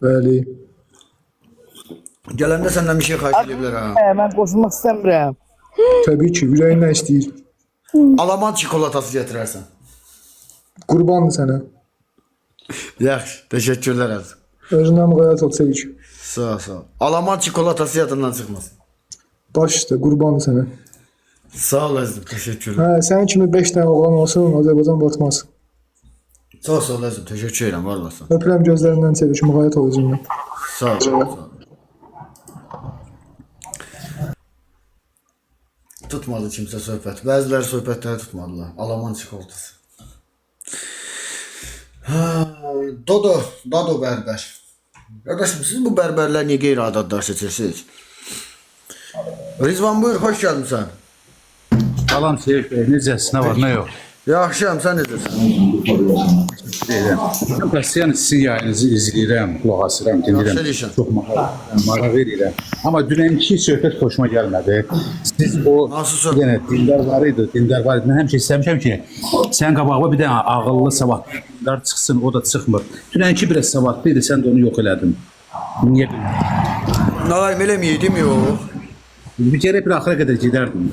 Bəli. Gələndə səndən bir şey xahiş edə bilərəm. Mən qoşulmaq istəmirəm. Təbii ki, ürəyin nə istəyir? Alaman çikolatası gətirərsən. Qurbandır sənə. Yaxşı, təşəkkürlər əzizim. Özündən müğayət ol, sevik. Sağ ol, sağ ol. Alaman çikolatası yadından çıxmasın. Baş üstə, qurbandır sənə. Sağ ol əzizim, təşəkkürlər. Hə, sənin kimi 5 dənə oğlan olsun, Azərbaycan batmaz. Sağ ol əzizim, təşəkkür edirəm, var olasın. Öpürəm gözlərindən sevik, müğayət ol özündən. Sağ ol, sağ ol. Tutmadı kimsə söhbət. Bəziləri söhbətləri tutmadılar. Alaman çikolatası. Dodo bərbər. Qardaşım, siz bu bərbərlər niyə qeyri-adi adlar seçirsiniz? Rizvan buyur, xoş gəlmişsən. Salam Seyif Bey, necəsiz? Nə var, nə yox? Yaxşıyam, sən necəsən? Bəs yəni sizin yayınızı izləyirəm, qulaq asıram, Yaxşı dinləyirəm. edirsən. Çox maraq verirəm. Amma dünənki söhbət xoşuma gəlmədi. Siz o Nasıl söhbət? yenə dindar var idi. Mən həmişə istəmişəm ki, sən qabağıma bir dənə ağıllı, savadlı dindar çıxsın, o da çıxmır. Dünənki biraz savadlı idi, sən də onu yox elədin. Niyə bilmirəm? Naim eləməyəydim, yox. Bir kere bir axıra qədər gedərdim.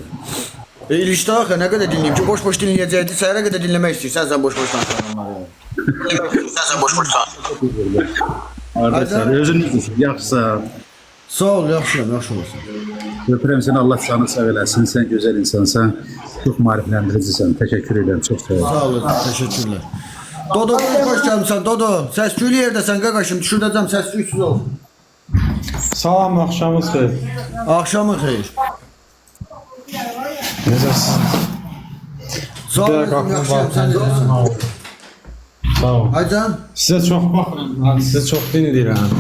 İlişdə axı, nə qədər dinləyim ki, boş-boş dinləyəcəkdi, səhərə qədər dinləmək istəyirsən, sən boş-boş danışanları. Sən boş-boş danışanları. Arkadaşlar, özünüz yaxşısa. Sağ ol, yaxşıyam, yaxşı olasın. Öpürəm səni, Allah canı sağ eləsin. Sən gözəl insansan. Çox maarifləndiricisən. Təşəkkür edirəm, çox sağ ol. Sağ ol, təşəkkürlər. Dodo, xoş gəlmişsən, Dodo. Səs-küylü yerdəsən, qaqaşım, düşürdəcəm, səs-küysüz ol. Salam, axşamınız xeyir. Axşamın xeyir. Necəsiniz? Sağ ol, yaxşıyam, sən necəsən? Sağ ol. Aycan? Sizə çox baxıram, sizə çox dinləyirəm.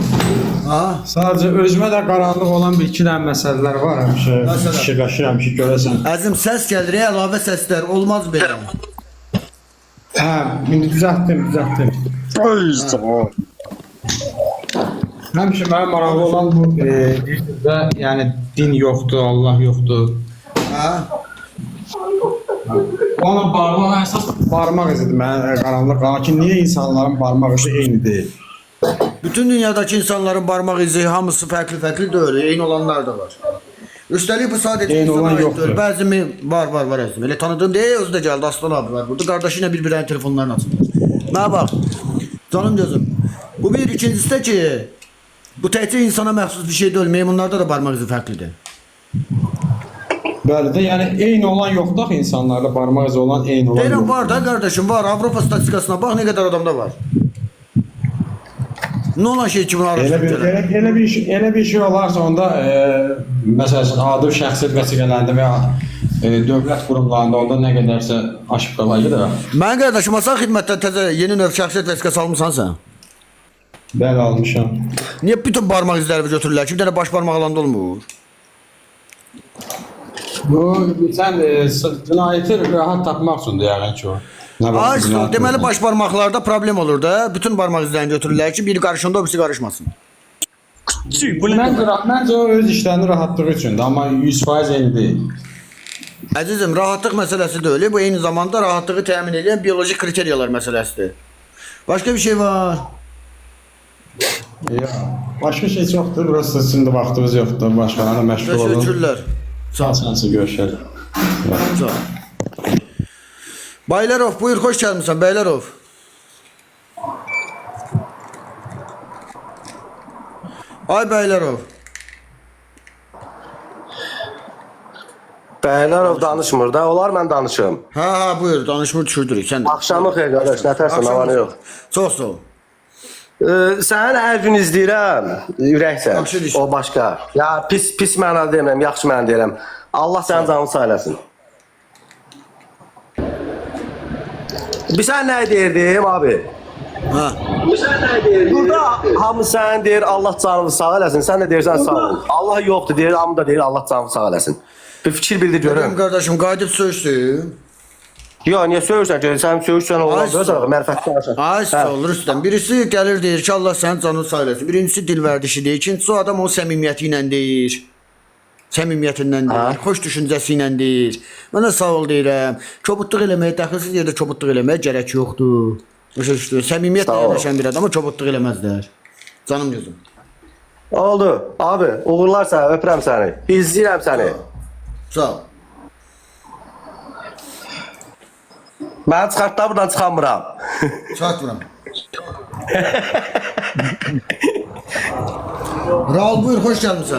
Ha? Sadəcə özümə də qaranlıq olan bir iki dənə məsələlər var həmişə. Məsələn? Fikirləşirəm ki, görəsən. Əzim, səs gəlir, əlavə səslər, olmaz belə. Hə, indi düzəltdim. Həmişə mənə maraqlı olan bu deyirsizdə, yəni din yoxdur, Allah yoxdur. Ha? Ona barmaq əsas barmaq izidir mənə qaranlıq qalan ki, niyə insanların barmaq izi eyni deyil? Bütün dünyadakı insanların barmaq izi hamısı fərqli deyil, eyni olanlar da var. Üstəlik bu sadəcə Eyni olan insana aid yoxdur. deyil. Bəzi var əzim. Elə tanıdığım deyil, özü də gəldi, Aslan abi var. Burada qardaşı ilə bir-birinin telefonlarını açırlar. Mənə bax, canım gözüm. Bu bir, ikincisi də ki, bu təkcə insana məxsus bir şey deyil, meymunlarda da barmaq izi fərqlidir. Bəli də, yəni eyni olan yoxdur axı insanlarda barmaq izi olan eyni olan Deyirəm, yoxdur. var da qardaşım, var. Avropa statistikasına bax, nə qədər adamda var. Nə olan şey ki, bunu araşdırır. Elə bir şey olarsa onda məsələn adi şəxsiyyət vəsiqələrində və ya dövlət qurumlarında onda nə qədərsə aşıb qalayır da. Mən qardaşım, Asan xidmətdən təzə yeni növ şəxsiyyət vəsiqəsi almısan sən? Bəli almışam. Niyə bütün barmaq izləri götürürlər ki, bir dənə baş barmaq alanda olmur? Bu sən cinayəti rahat tapmaq üçündür yəqin ki o. Ay, deməli baş barmaqlarda problem olur da. Bütün barmaq izlərini götürürlər ki, biri qarışanda o birisi qarışmasın. Məncə o öz işlərini rahatlığı üçündür, amma 100% eyni deyil. Əzizim, rahatlıq məsələsi deyil. Bu eyni zamanda rahatlığı təmin edən bioloji kriteriyalar məsələsidir. Başqa bir şey var. Ya, başqa şey çoxdur, burası şimdi vaxtımız yoxdur, başqalarına məşğul olun. Təşəkkürlər. Sağ ol. Sənsə görüşərik. Sağ ol. Baylarov, buyur, xoş gəlmişsən, Baylarov. Ay Baylarov. Bəylərov danışmır da, olar mən danışım. Ha, buyur, danışmır düşürdürük, sən də. Axşamı xeyir qardaş, nətərsən, havanı yox. Çox sağ ol. Sənin hər gün izləyirəm, ürəksən, Yaxşı ediş. o başqa. Ya pis mənada demirəm, yaxşı mənada deyirəm. Allah sənin canını sağ eləsin. Bir sən nə deyirdim abi? Ha. Burada hamı sən deyir, Allah canını sağ eləsin, sən də deyirsən sağ ol. Allah yoxdur deyir, hamı da deyir, Allah canını sağ eləsin. Bir fikir bildir görüm. Görüm qardaşım, qayıdıb söysün. Yox, niyə söyürsən ki, sən söyürsən olan böyle mərfətli danışır. Ay sağ ol Rüstəm. Birisi gəlir deyir ki, Allah sənin canını sağ eləsin. Birincisi dil vərdişi deyir. İkincisi o adam o səmimiyyəti ilə deyir. Səmimiyyətindən deyir. Xoş düşüncəsi ilə deyir. Mənə sağ ol deyirəm. Kobudluq eləməyə, dəxilsiz yerdə kobudluq eləməyə gərək yoxdur. Başa düşdün? Səmimiyyətlə Sağ ol. yanaşan bir adama kobudluq eləməzlər. Canım gözüm. Oldu. Abi, uğurlar səni, öpürəm səni. İzləyirəm səni. Sağ ol. Mən çıxartda buradan çıxamıram. Çatmıram. Raul buyur, hoş gelmişsin.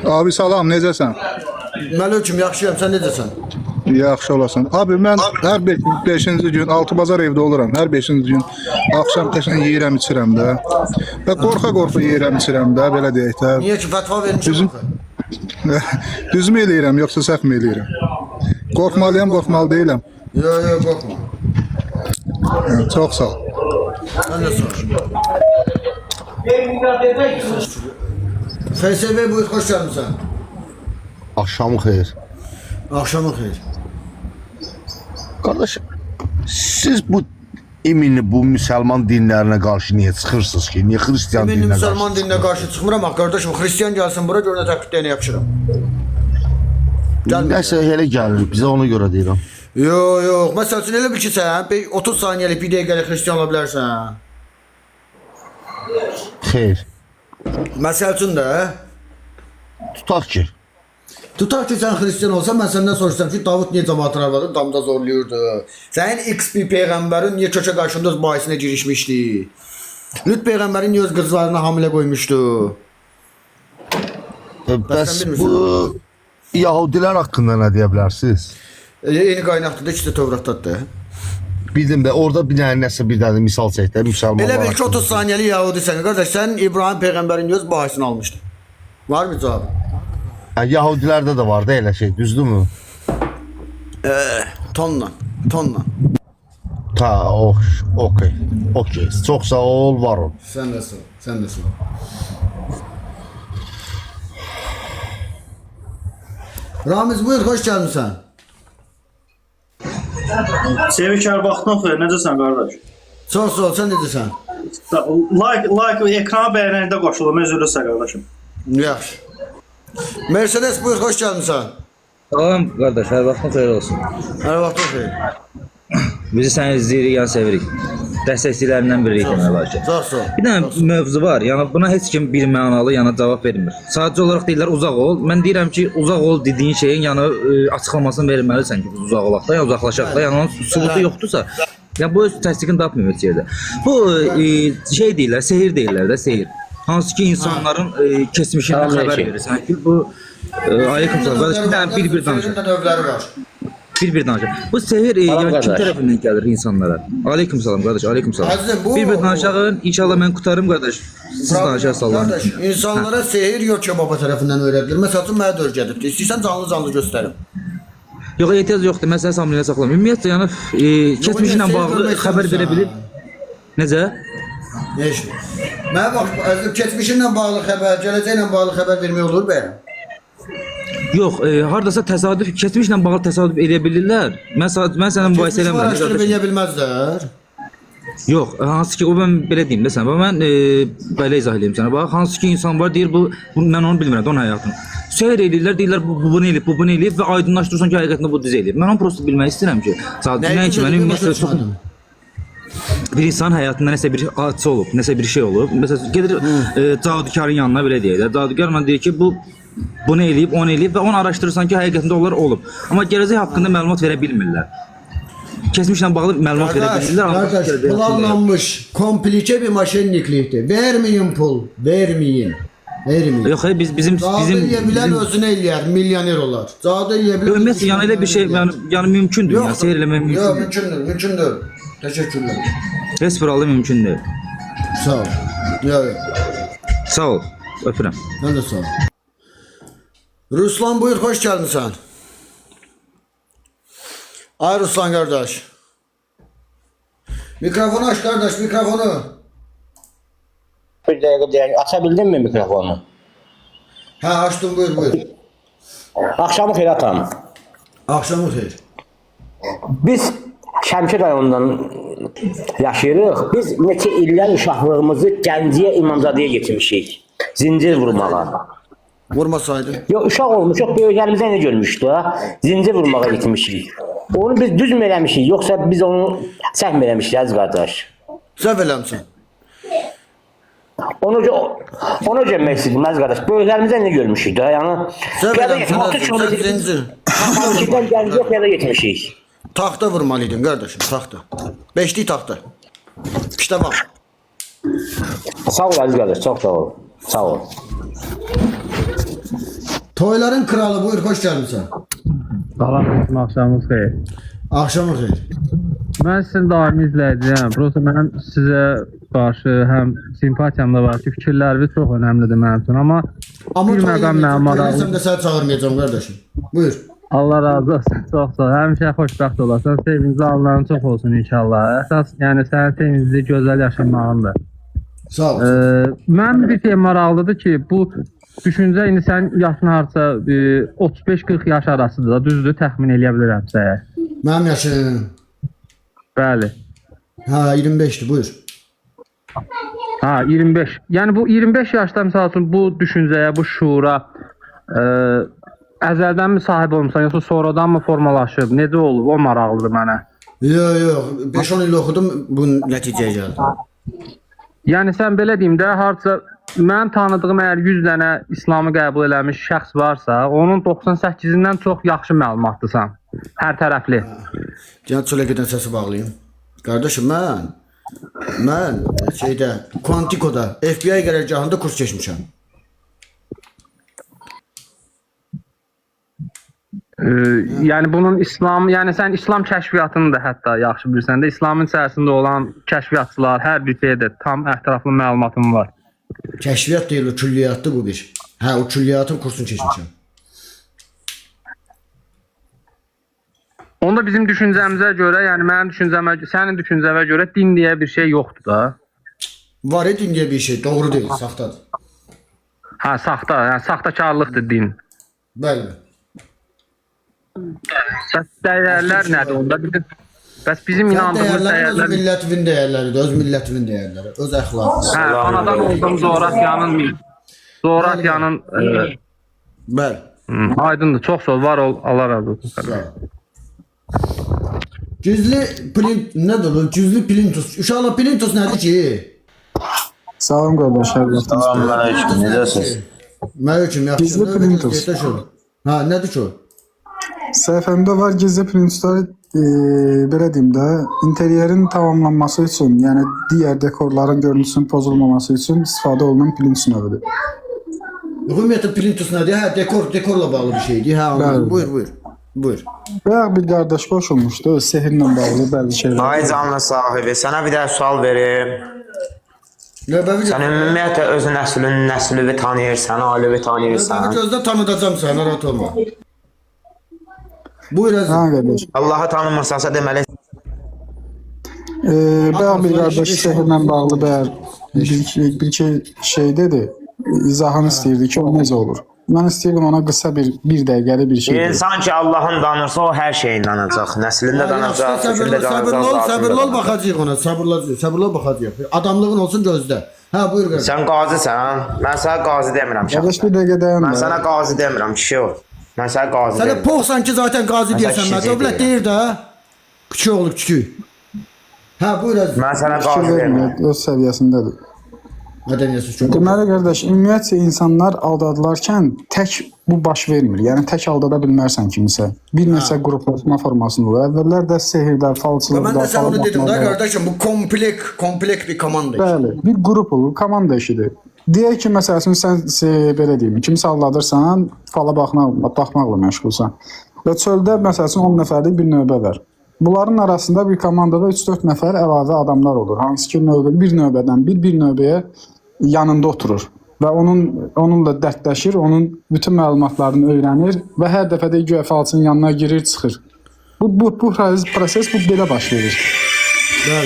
Abi salam, necəsən? Məlöküm, yaxşıyam, sən necəsən? Yaxşı olasan. Abi mən hər 5-ci gün 6 bazar evdə oluram. Hər 5-ci gün axşam qəşəng yeyirəm, içirəm də. Və qorxa-qorxa yeyirəm, içirəm də, belə deyək də. Niyə ki, fətva vermişim? Düzüm- Düzmü eləyirəm, yoxsa səhv mi eləyirəm? Qorxmalıyam, qorxmalı deyiləm. Yo, qorxma. Çox sağ ol. Sən də sor. FSV buyur, hoş gelmişsin. Akşamı xeyir. Akşamın xeyir. Qardaş, siz bu iminli bu müsəlman dinlərinə qarşı niyə çıxırsınız ki? Niyə xristiyan Mən dininə müsəlman qarşı? dininə qarşı çıxmıram, qardaşım, xristiyan gəlsin bura, gör nə təqdidlərini yapışıram. Gəlmə. Nəsə elə gəlir, bizə ona görə deyirəm. Yox, məsəl üçün elə bil ki, sən 30 saniyəlik bir dəqiqəlik xristiyan ola bilərsən. Xeyr. Məsəl üçün də, Tutaq ki, tutaq ki, sən xristiyan olsan, mən səndən soruşsam ki, Davud niyə cəmaatın arvadı damda zorlayırdı? Sənin X bir peyğəmbərin niyə köçə qarşında öz bahisinə girişmişdi? Lüt peyğəmbərin niyə öz qızlarına hamilə qoymuşdu? bəs bilmirsən. bu Yahudilər haqqında nə deyə bilərsiniz? Eyni qaynaqdır da, ikisi də Tövratdadır. Bildim də orada bir dənə nəsə bir dənə misal çək də müsəlmanlar. Elə bil ki, haqqında. 30 saniyəlik Yahudisən, qardaş, sən İbrahim peyğəmbərin öz bahisini almışdın. Var mı cavabı? Hə, Yahudilərdə də var da elə şey, düzdürmü? Tonla. Ta, okey. Okey. Çox sağ ol, var ol. Sən də sor, sən də sor. Ramiz buyur, hoş gelmişsin. Sevikar vaxtın xeyir, necəsən qardaş? Sağ ol, sən necəsən? Like ekrana bəyənəndə qoşulum, özürlüsə qardaşım. Yaxşı. Mercedes buyur, hoş gelmişsin. Salam qardaş, hər vaxtın xeyir olsun. Hər vaxtın xeyir. Bizi sən izləyirik, yəni sevirik. Dəstəkçilərindən biriyik demək olar ki. Sağ ol. Bir dənə mövzu var, yəni buna heç kim bir mənalı yəni cavab vermir. Sadəcə olaraq deyirlər uzaq ol. Mən deyirəm ki, uzaq ol dediyin şeyin yəni açıqlamasını verməlisən ki, uzaq olaq da, ya uzaqlaşaq da, yəni onun sübutu yoxdursa, yəni bu öz təsdiqini tapmıyor heç yerdə. Bu şey deyirlər, sehir deyirlər də, sehir. Hansı ki insanların keçmişindən xəbər verirsən ki, bu aleyküm salam. Qardaş, bir dənə bir danışaq. Növləri var. Bir danışaq. Bu sehir yəni kim tərəfindən gəlir insanlara? Aleyküm salam qardaş, aleyküm salam. Əzizim, bu- Bir danışağın, inşallah mən qutarım qardaş. Siz danışaq sallayın. Qardaş, insanlara sehir yok ki baba tərəfindən öyrədilir. Məsəl üçün mənə də öyrədibdir. İstəyirsən canlı göstərim. Yox, ehtiyac yoxdur. Mən səni samimiyyətlə saxlamıyorum. Ümumiyyətlə yəni keçmişlə bağlı xəbər verə bilir. Necə? Neş? Mənə bax, əzizim, keçmişinlə bağlı xəbər, gələcəklə bağlı xəbər vermək olur bəyəm. Yox, hardasa təsadüf, keçmişlə bağlı təsadüf edə bilirlər. Mən sənə mübahisə Keçmiş eləmirəm. araşdırıb qardaş. eləyə bilməzlər. Yox, hansı ki o mən belə deyim də sən. Mən belə izah edeyim sənə. Bax, hansı ki insan var deyir bu mən onu bilmirəm, onun həyatını. Seyr eləyirlər, deyirlər bu bunu eləyib, bu bunu eləyib və aydınlaşdırırsan ki, həqiqətən bu düz eləyib. Mən onu prosta bilmək istəyirəm ki, sadəcə nəyin ki, mənim ümumiyyətlə çox bir insan həyatında nəsə bir hadisə olub, nəsə bir şey olub. Məsələn, gedir cadukarın yanına belə deyək də. Cadukar mənə deyir ki, bu bunu eləyib, onu eləyib və onu araşdırırsan ki, həqiqətində onlar olub. Amma gələcək haqqında məlumat verə bilmirlər. Keçmişlə bağlı məlumat verə bilmirlər. Qardaş, planlanmış, komplike bir maşenliklikdir. Verməyin pul, verməyin. Verməyin. Yox, bizim Cadı eləyə bilən özünə eləyər, milyoner olar. Cadı eləyə bilən... ümumiyyətlə yəni elə bir şey yəni mümkündür. Yəni seyr eləmək Yox, mümkündür. mümkündür. Təşəkkürlər. Respiralı mümkün deyil. Sağ ol. Yox. Sağ ol. Öpürəm. Sen de sağ ol. Ruslan buyur, hoş gelmişsin. Ay Ruslan kardeş. Mikrofonu aç kardeş, mikrofonu. Bir dəqiqə açabildin mi mikrofonu? Ha açtım, buyur buyur. Axşamı xeyir atam. Akşamı xeyir. Biz Şəmkir rayonundan yaşayırıq. Biz neçə illər uşaqlığımızı Gəncəyə İmamzadəyə getirmişik. Zincir vurmağa. Vurmasaydın. Yox, uşaq olmuşuq, böyüklərimizə nə görmüşdü ha? Zincir vurmağa getmişik. Onu biz düz mü eləmişik, yoxsa biz onu səhv mi eləmişik, əziz qardaş? Səhv eləmsən. Onu demək istəyirdim əziz qardaş. Böyüklərimizdən nə görmüşük də? Yəni Sən 6 kilometr zenci. Şəmkirdən Gəncəyə qədər getmişik. Taxta vurmalıydın qardaşım, taxta. Beşlik taxta. İşte bak. Sağ ol əziz qardaş, çox sağ ol. Sağ ol. Toyların kralı buyur, hoş gelmişsin. Salam, axşamınız xeyir. Akşamı xeyir. Mən sizin daimi izləyiciyəm. Prosta mənim sizə qarşı həm simpatiyam da var ki, fikirləriniz çox önəmlidir mənim üçün. Amma bir məqam mənim maraqlı. Toylarsam da səni çağırmayacağım qardaşım. Buyur. Allah razı olsun, çox sağ ol. Həmişə xoşbəxt olasan, sevinci anların çox olsun inşallah. Əsas, yəni sənin sevinci gözəl yaşamağındır. Sağ ol. Mən bir şey maraqlıdır ki, bu düşüncə indi sən yaşın harca 35-40 yaş arasıdır da, düzdür, təxmin eləyə bilirəmsə. Mənim yaşım. Bəli. Ha 25'ti buyur. Ha 25. Yəni bu 25 yaşda məsəl üçün bu düşüncəyə, bu şuura əzəldən mi sahib olmusan, yoxsa sonradan mı formalaşıb? Necə olub? O maraqlıdır mənə. Yox, 5-10 il oxudum, bu nəticəyə gəldim. Yəni sən belə deyim də, harca mənim tanıdığım əgər 100 dənə İslamı qəbul eləmiş şəxs varsa, onun 98-dən çox yaxşı məlumatlısan. Hər tərəfli. Cənab çölə gedən səsi bağlayayım. Qardaşım mən şeydə Quantico'da FBI qərargahında kurs keçmişəm. Yəni bunun İslam, yəni sən İslam kəşfiyyatını da hətta yaxşı bilirsən də, İslamın içərisində olan kəşfiyyatçılar hər bir şeydə tam ətraflı məlumatım var. Kəşfiyyat deyil, o külliyyatdır bu bir. Hə, o külliyyatın kursunu keçmişəm. Onda bizim düşüncəmizə görə, yəni mənim düşüncəmə, sənin düşüncəvə görə din deyə bir şey yoxdur da. Var din deyə bir şey, doğru deyil, saxtadır. Ha, saxta, yəni saxtakarlıqdır din. Bəli. Bəs dəyərlər nədir onda? Bəs bizim inandığımız dəyərlər öz dəyərlər... millətimin dəyərləridir, öz millətimin dəyərləri, öz əxlaqı. Hə, anadan olduğum coğrafyanın... Bəli. Aydındır, çox sağ ol, var ol, Allah razı olsun. Sağ ol. Cüzlü plint, nədir o? Cüzlü plintus. Uşaqlar plintus nədir ki? Salam qardaş, hər vaxtınız. Salamünaleyküm, necəsiniz? Mənim yaxşı. Gizli plintus. Ha, nədir ki o? Səhifəmdə var gizli plintuslar, belə deyim də, interyerin tamamlanması üçün, yəni digər dekorların görüntüsünün pozulmaması üçün istifadə olunan plintus növüdür. Ümumiyyətlə plintus nədir? Hə, dekorla bağlı bir şeydir. Hə, anladım. Buyur. Bayaq bir qardaş qoşulmuşdu, sehirlə bağlı bəzi şeylər. Ay canlı sahibi, sənə bir də sual verim. Sən ümumiyyətlə öz nəslini tanıyırsan, ailəvi tanıyırsan. Gözdə tanıdacam səni, narahat olma. Buyur əzim. Ha qardaş. Allahı tanımırsansa deməli. Bayaq bir qardaş sehirlə bağlı bir şey dedi, izahını istəyirdi ki, o necə olur. Mən istəyirdim ona qısa bir dəqiqəli bir şey. İnsan ki Allahın danırsa o hər şeyin danacaq. Nəslində danacaq, fikrində danacaq. Sabırlı ol, baxacaq ona. Sabırlı ol, baxacaq. Adamlığın olsun gözdə. Hə, buyur qardaş. Sən qazisən. Mən sənə qazi demirəm. Qardaş bir dəqiqə dayan. Mən sənə qazi demirəm, kişi ol. Mən sənə qazi Sənə demirəm. poxsan ki zaten qazi deyəsən. Mən dövlət deyir də. Küçük olur, küçük. Hə, buyur əzim. Mən sənə qazi demirəm. Öz səviyyəsindədir. Mədəniyyətsiz çox. Deməli qardaş, ümumiyyətcə insanlar aldadılarkən tək bu baş vermir. Yəni tək aldada bilmərsən kimisə. Bir neçə qruplaşma formasında olur. Əvvəllər də sehirlər, falçılıqlar, Mən də sən onu dedim də qardaşım, bu kompleks bir komanda. Bəli, bir qrup olur, komanda işidir. Deyək ki, məsələn sən belə deyim, kimsə aldadırsan, fala baxmaqla məşğulsan. Və çöldə məsələn 10 nəfərlik bir növbə var. Bunların arasında bir komandada 3-4 nəfər əlavə adamlar olur. Hansı ki bir növbədən bir növbəyə yanında oturur və onunla dərdləşir, onun bütün məlumatlarını öyrənir və hər dəfə də güya falçının yanına girir, çıxır. Bu proses belə baş verir.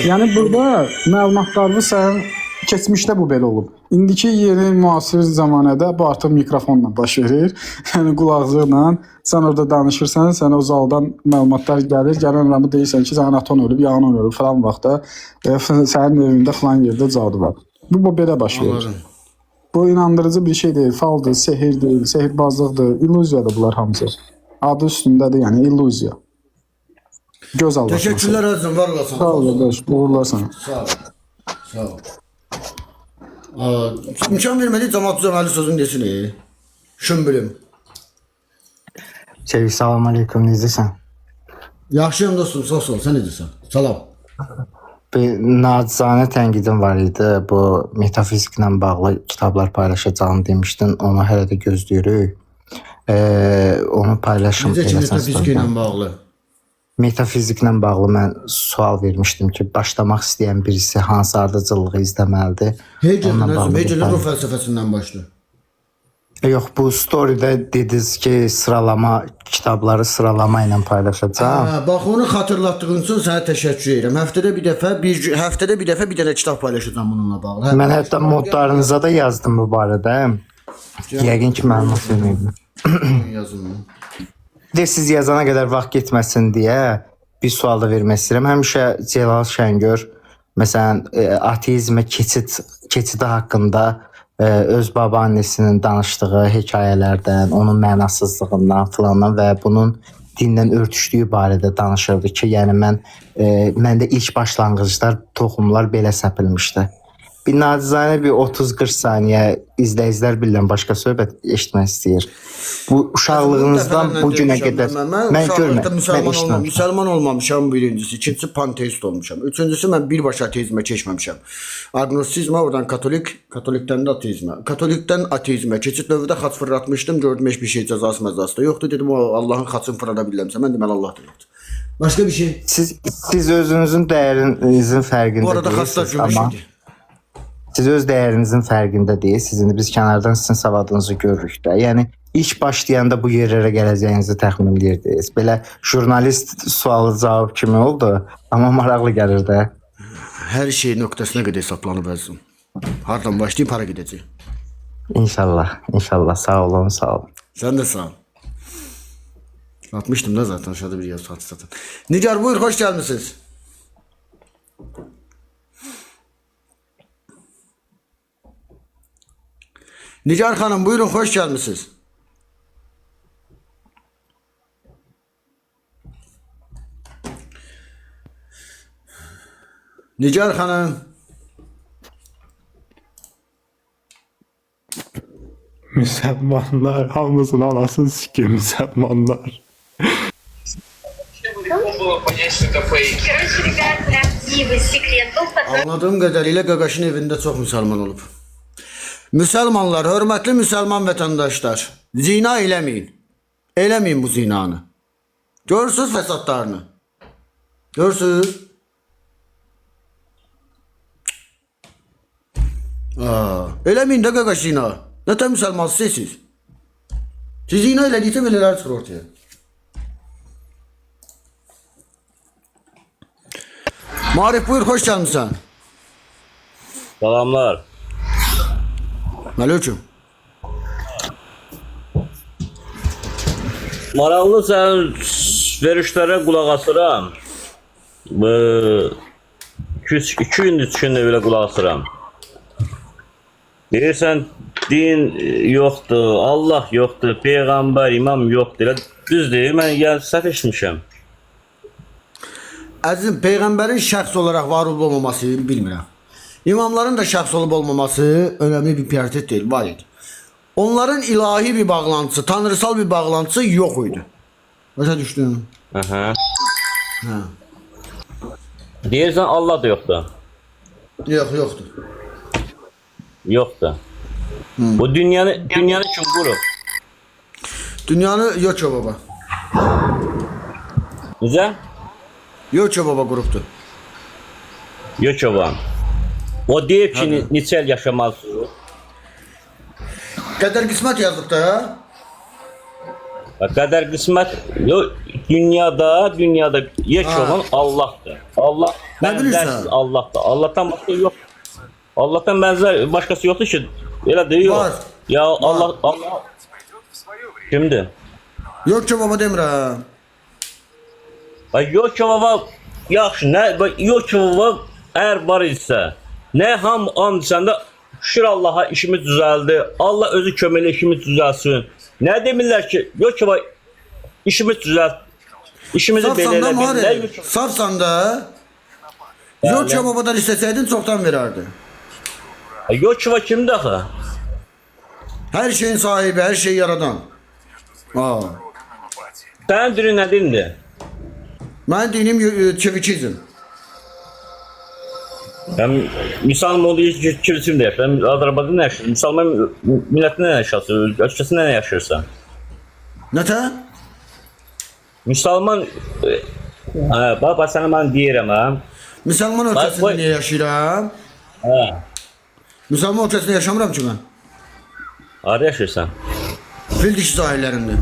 Yəni burada məlumatlarını sən keçmişdə bu belə olub. İndiki yeni müasir zamanədə bu artıq mikrofonla baş verir. Yəni qulaqcıqla sən orada danışırsan, sənə o zaldan məlumatlar gəlir. Gələn adamı deyirsən ki, sənin atan ölüb, yağın ölüb falan vaxtda sənin evində falan yerdə cadı var. Bu belə baş verir. Bu inandırıcı bir şey deyil, faldır, sehir deyil, sehirbazlıqdır, illüziyadır bunlar hamısı. Adı üstündədir, yəni illüziya. Göz aldatması. Təşəkkürlər əzizim, var olasın. Sağ ol qardaş, uğurlar sana. Sağ ol. İmkan vermədi cəmaət Cəməli sözünü desin. Şümbülüm. Salam aleyküm, necəsən? Yaxşıyam dostum, sağ ol. Sən necəsən? Salam. Bir nacizanə tənqidim var idi. Bu metafiziklə bağlı kitablar paylaşacağını demişdin. Onu hələ də gözləyirik. Onu paylaşım Necə ki, eləsən metafizika ilə bağlı? Metafiziklə bağlı mən sual vermişdim ki, başlamaq istəyən birisi hansı ardıcıllığı izləməlidir? Hegelin ruh fəlsəfəsindən başla. Yox, bu storydə dediniz ki, kitabları sıralama ilə paylaşacağam. Bax, onu xatırlatdığın üçün sənə təşəkkür edirəm. Həftədə bir dəfə bir dənə kitab paylaşacağam bununla bağlı. Mən hətta modlarınıza da yazdım bu barədə. Yəqin ki, məlumat verməyim. Yazın. Siz yazana qədər vaxt getməsin deyə bir sual da vermək istəyirəm. Həmişə Cəlal Şəngör məsələn ateizmə keçidi haqqında öz babaannesinin danışdığı hekayələrdən, onun mənasızlığından filandan və bunun dinlə örtüşdüyü barədə danışırdı ki, yəni məndə ilk başlanğıclar toxumlar belə səpilmişdi. Bir nacizanə bir 30-40 saniyə izləyicilər bilən başqa söhbət eşitmək istəyir. Bu uşaqlığınızdan bu günə qədər mən görmədim. Müsəlman olmamışam birincisi, ikincisi panteist olmuşam. Üçüncüsü mən birbaşa ateizmə keçməmişəm. Agnosizmə, oradan katolikdən də ateizmə. Katolikdən ateizmə keçid növüdə xaç fırlatmışdım, gördüm heç bir şey cəzası məzası da yoxdur. Dedim o Allahın xaçını fırlada bilirəmsə, mən deməli Allah da yoxdur. Başqa bir şey. Siz özünüzün dəyərinizin fərqində bu arada xaçlar gümüşüdür. Siz öz dəyərinizin fərqində deyilsiniz. İndi biz kənardan sizin savadınızı görürük də. Yəni ilk başlayanda bu yerlərə gələcəyinizi təxmin edirdiniz. Belə jurnalist sualı cavab kimi oldu, amma maraqlı gəlir də. Hər şey nöqtəsinə qədər hesablanıb əzizim. Hardan başlayıb hara gedəcək? İnşallah, inşallah. Sağ olun, sağ olun. Sən də sağ ol. Atmışdım da zaten aşağıda bir yazı zaten. Nigar buyur, hoş gelmişsiniz. Nigar Hanım buyurun, hoş gelmişsiniz. Nigar Hanım. Müslümanlar hamısını anasını sikeyim Müslümanlar. Anladığım kadarıyla Gagaş'ın evinde çok Müslüman olup. Müslümanlar, hörmətli Müslüman vətəndaşlar, zina eləməyin. Eləməyin bu zinanı. Görürsünüz fəsadlarını. Görürsünüz. Eləməyin də Qaqaş zina. Nətə müsəlmansınız siz? Siz zina elədikcə belələr çıxır ortaya. Marif buyur, hoş gəlmişsən. Salamlar. Aleyküm. Maraqlı sənin verişlərə qulaq asıram. 2 gündür, 3 gündür belə qulaq asıram. Deyirsən, din yoxdur, Allah yoxdur, Peyğəmbər, imam yoxdur. Elə düzdür, mən səhv eşitmişəm. Əzizim, Peyğəmbərin şəxs olaraq var olub olmaması bilmirəm. İmamların da şəxs olub olmaması önemli bir prioritet değil, var idi. Onların ilahi bir bağlantısı, tanrısal bir bağlantısı yok idi. Başa düşdün? Aha. Deyirsən Allah da yoxdur. Yox, yoxdur. Yoxdur. Bu dünyanı kim qurub? Dünyanı Yoço baba. Necə? Yoço baba qurubdur. Yoço baba. O deyib ki, neçə il yaşamalısınız? Qədər qismət yazıb da. Qədər qismət dünyada yeç olan Allahdır. Allah bənzərsiz Allahdır. Allahdan başqa yox. Allahdan bənzər başqası yoxdur ki, elə deyir yox. Ya Allah kimdir? Yoço baba demirəm. Yoço baba yaxşı, nə Yoço baba əgər var isə nə ham and səndə şükür Allaha işimiz düzəldi. Allah özü köməklə işimiz düzəlsin. Nə demirlər ki, Yoço baba işimiz düzəlt. İşimizi belə elə bilirlər. Safsan da Yoço babadan istəsəydin çoxdan verərdi. Yok ki var kimdir axı? Her şeyin sahibi, her şeyi yaradan. Aa. Sənin dinin nə dindir? Mənim dinim çevikizm. Sən müsəlman olduğu kimsin deyir? Sən Azərbaycanda yaşayırsan, müsəlman millətində yaşayırsan, ölkəsində nə yaşayırsan? Nətə? Müsəlman bax sənə mən deyirəm ha. Müsəlman ölkəsində niyə yaşayıram? Hə. Müsəlman ölkəsində yaşamıram ki mən. Harada yaşayırsan? Fil dişi sahillərində.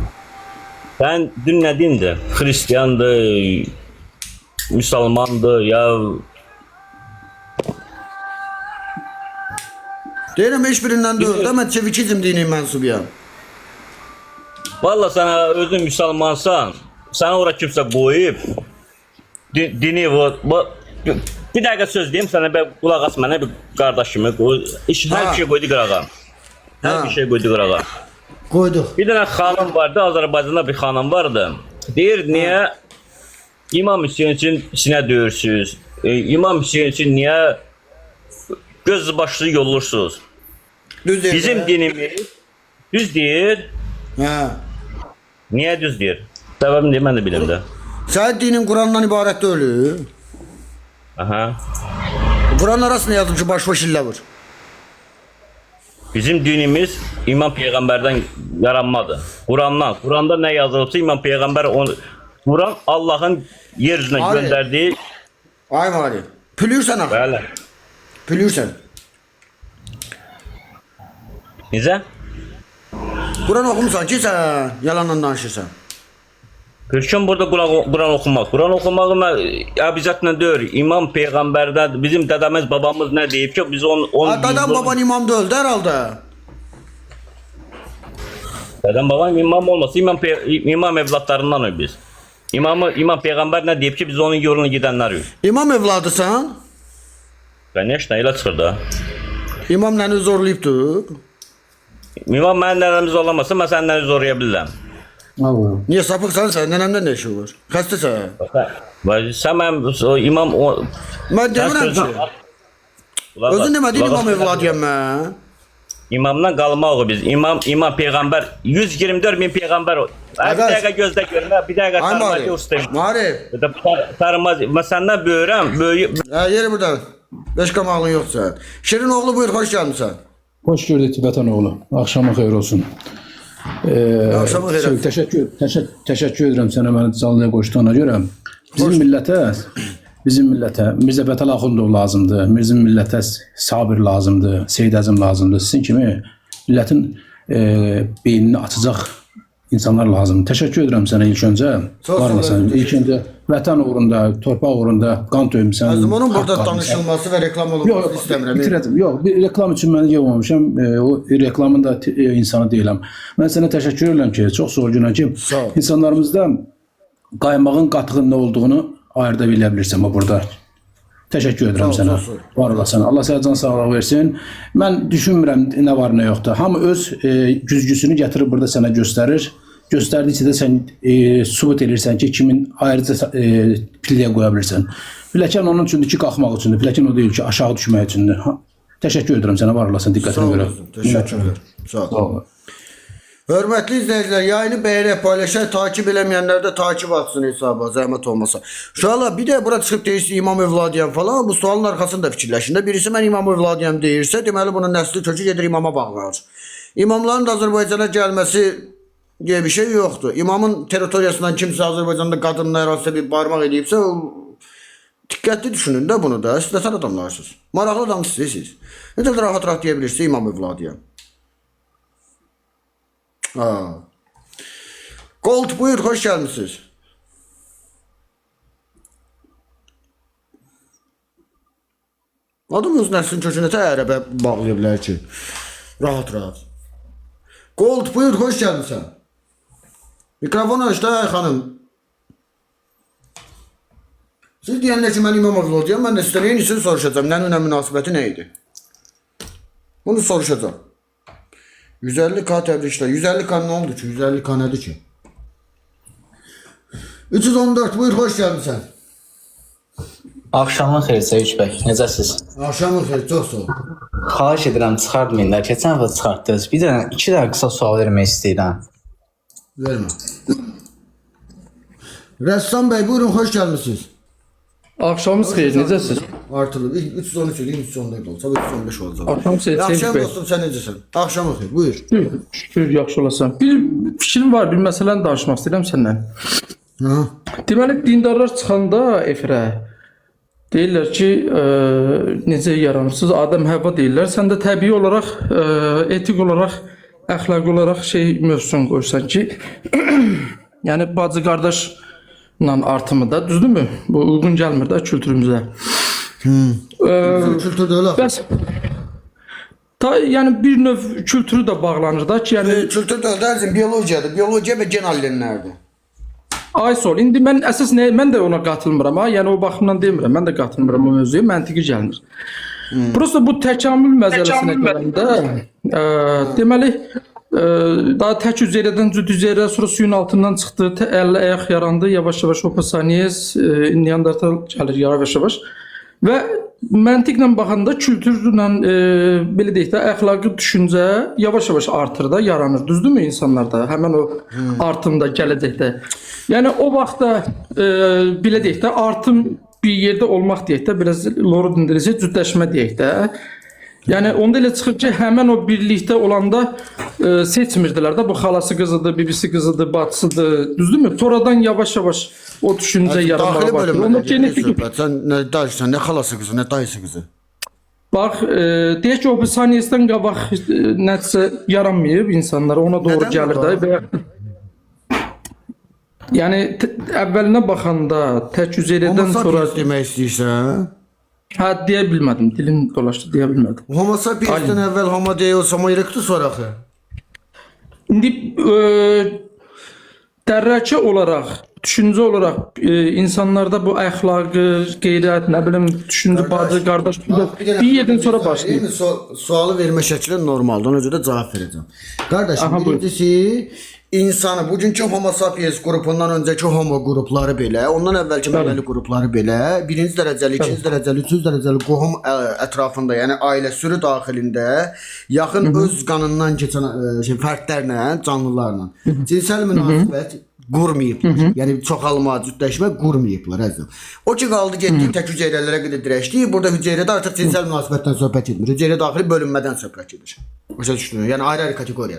Sən din nə dindir? Xristiyandır, müsəlmandır, ya Deyirəm heç birindən deyil də mən çevikizm dinin mənsubuyam. valla sənə özün müsəlmansan, səni ora kimsə qoyub, dini bir dəqiqə söz deyim sənə, qulaq as mənə bir qardaşımı, hər bir şey qoydu qırağa. Hər bir şey qoydu qırağa. Qoyduq. Bir dənə xanım vardı, Azərbaycanda bir xanım vardı. Deyir, niyə İmam Hüseyin üçün sinə döyürsünüz? İmam Hüseyin üçün niyə göz başlı yollursunuz? Düz deyir. Bizim dinimiz düz deyir. Hə. Niyə düz deyir? Səbəbini deyir, mən də biləm də. Sənin dinin Qurandan ibarət deyil. Aha. Quran arasında yazılmış baş illə vur. Bizim dinimiz İmam Peyğəmbərdən yaranmadı. Qurandan. Quranda nə yazılıbsa İmam Peyğəmbər onu Quran Allahın yer üzünə göndərdiyi. Ay mali. Pülürsən axı. Bəli. Pülürsən. Necə? Quran oxumusan ki sən yalanla danışırsan. Pürkün burada Quran oxumaq. Quran oxumağı əbizətlə deyir. İmam Peyğəmbərdən bizim dədəmiz, babamız nə deyib ki, biz onu Dədəm baban imam deyil də herhalde. Dədəm babam imam olmasa imam evlatlarından biz. İmam Peyğəmbər nə deyib ki, biz onun yolunu gedənlərik. İmam evladısan? Конечно, elə çıxır da. İmam nəni zorlayıbdı? İmam mənim nənəmiz olamasa, mən sənin nəni zorlaya bilirəm. Niyə sapıqsan sən? Nənəmdən nə işi var? Xəstəsən? Sən mənim imam... Mən demirəm ki. Özün demədiyin imam evladıyam mən. İmamdan qalmaq biz. İmam Peyğəmbər 124 min Peyğəmbər. Bir dəqiqə gözlə görmə, bir dəqiqə tarımacı ustayım. Marif. Tarımacı, mən səndən böyürəm, böyüyüb. Yeri buradan. Beş qamağın yoxdur. Şirin oğlu buyur, xoş gəlmişsən. Hoş gördük Tibetan oğlu. Akşamın xeyir olsun. Akşamın xeyir. Təşəkkür edirəm sənə məni canlıya qoşduğuna görə. Bizim millətə Mirzə Fətəli Axundov lazımdır. Bizim millətə Sabir lazımdır, Seyid Əzim lazımdır. Sizin kimi millətin beynini açacaq insanlar lazımdır. Təşəkkür edirəm sənə ilk öncə. Var mısın? İlk öncə vətən uğrunda, torpaq uğrunda qan döymüsən. Əzmonun burada danışılması və reklam olunması istəmirəm. Bitirəcəm. Yox, bir reklam üçün mən yığmamışam. O reklamın da insanı deyiləm. Mən sənə təşəkkür edirəm ki, çox sağ ol günə ki, insanlarımızda qaymağın qatığın nə olduğunu ayırda bilə bilirsən burada. Təşəkkür edirəm sənə. Var olasın. Allah sənə can sağlıq versin. Mən düşünmürəm nə var nə yoxdur. Hamı öz güzgüsünü gətirib burada sənə göstərir. Göstərdikcə də sən sübut edirsən ki, kimin ayrıca pilləyə qoya bilirsən. Pilləkən onun üçündür ki, qalxmaq üçündür. Pilləkən o deyil ki, aşağı düşmək üçündür. Təşəkkür edirəm sənə, var olasın diqqətinə görə. Təşəkkürlər. Sağ ol. Hörmətli izləyicilər, yayını bəyərək, paylaşaq, takip eləməyənlər də takip atsın hesaba, zəhmət olmasa. Uşaqlar, bir də bura çıxıb deyirsə imam evladiyam falan, bu sualın arxasında fikirləşin də. Birisi mən imam evladiyam deyirsə, deməli bunun nəsli kökü gedir imama bağlanır. İmamların da Azərbaycana gəlməsi diye bir şey yoktu. İmamın teritoriyasından kimse Azerbaycan'da kadınla herhalde bir parmak edipse dikkatli düşünün de bunu da. Siz de sen adamlarsınız. Maraqlı adamsınız siz. Ne de rahat diyebilirsiniz imam evladıyam. Gold buyur, hoş gelmişsiniz. Adımız nəslin kökünə ərəbə bağlaya bilər ki. Rahat. Gold buyur, hoş gelmişsən. Mikrofon aç da xanım. Siz deyəndə ki, mən imam evladıyam, mən də sizdən eyni için soruşacağım. Nənimlə münasibəti nə idi? Bunu soruşacağım. 150K təbriklər. 150K nə oldu ki? 150K nədir ki? 314 buyur, hoş gəlmişsən. Axşamın xeyir Səyic bəy. Necəsiz? Axşamın xeyir, çox sağ ol. Xahiş edirəm çıxartmayın da. Keçən dəfə çıxartdınız. Bir dənə 2 dənə qısa sual vermək istəyirəm. Vermə. Rəssam bəy, buyurun, xoş gəlmisiniz. Axşamınız xeyir, necəsiz? Artılıb. 313 idi, 314 olsa, 315 olacaq. Axşam xeyir, Səyic Axşam bəy. dostum, sən necəsən? Axşamın xeyir, buyur. Şükür, yaxşı olasan. Bir fikrim var, bir məsələni danışmaq istəyirəm səndən. Ha. Deməli, dindarlar çıxanda efirə deyirlər ki, necə yaranırsınız, Adəm Həvva deyirlər. Sən də təbii olaraq, etik olaraq, əxlaqi olaraq mövzusunu qoyursan ki, yəni bacı qardaşla artımı da, düzdürmü? Bu uyğun gəlmir də kültürümüzə. Kültür deyil axı. Bəs yəni bir növ kültürü də bağlanır da ki, yəni Kültür deyil, dərcim, biyologiyadır. Biologiya və gen alimlərdir. ay sol. İndi mən əsas mən də ona qatılmıram ha. Yəni o baxımdan demirəm. Mən də qatılmıram o mövzuya. Məntiqi gəlmir. Prosta bu təkamül məsələsinə gələndə deməli daha tək hüceyrədən cüt hüceyrə, sonra suyun altından çıxdı, əllə ayaq yarandı, yavaş-yavaş Homo-sapiens, Neandertal gəlir yavaş-yavaş. Və məntiqlə baxanda kültürlə belə deyək də əxlaqi düşüncə yavaş-yavaş artır da, yaranır. Düzdürmü insanlarda? Həmin o artımda gələcəkdə. Yəni o vaxtda belə deyək də artım bir yerdə olmaq deyək də, biraz loro dindirəcək cütləşmə deyək də. Yəni onda elə çıxır ki, həmin o birlikdə olanda seçmirdilər də, bu xalası qızıdır, bibisi qızıdır, bacısıdır, düzdürmü? Sonradan yavaş-yavaş o düşüncə yaranmağa başlayır. Onda genetik Sən nə dayısan, nə xalası qızı, nə dayısı qızı. bax, deyək ki, o saniyəsindən qabaq nəticə yaranmayıb insanlara, ona doğru Nədən gəlir bu? də. Yəni əvvəlinə baxanda tək hüceyrədən Homo sonra sapiens demək istəyirsən? hə deyə bilmədim, dilim dolaşdı, deyə bilmədim. Homo sapiensdən əvvəl Homo Deus, Homo erectus var axı. İndi dərrəcə olaraq, düşüncə olaraq insanlarda bu əxlaqı, qeyrət, nə bilim, düşüncə, bacı, qardaş bir yerdən sonra başlayır. Sualı vermə şəkli normaldır, ona görə cavab verəcəm. Qardaşım, birincisi insanı, bugünkü Homo sapiens qrupundan öncəki Homo qrupları belə, ondan əvvəlki məməli qrupları belə, birinci dərəcəli, ikinci dərəcəli, üçüncü dərəcəli qohum ətrafında, yəni ailə sürü daxilində yaxın öz qanından keçən fərdlərlə, canlılarla cinsəl münasibət qurmayıblar. Yəni çoxalma, cütləşmə qurmayıblar əzizim. O ki qaldı getdi tək hüceyrələrə qədər dirəşdi. Burada hüceyrədə artıq cinsəl münasibətdən söhbət etmir. Hüceyrə daxili bölünmədən söhbət edir. Başa düşdün? Yəni ayrı-ayrı kateqoriya.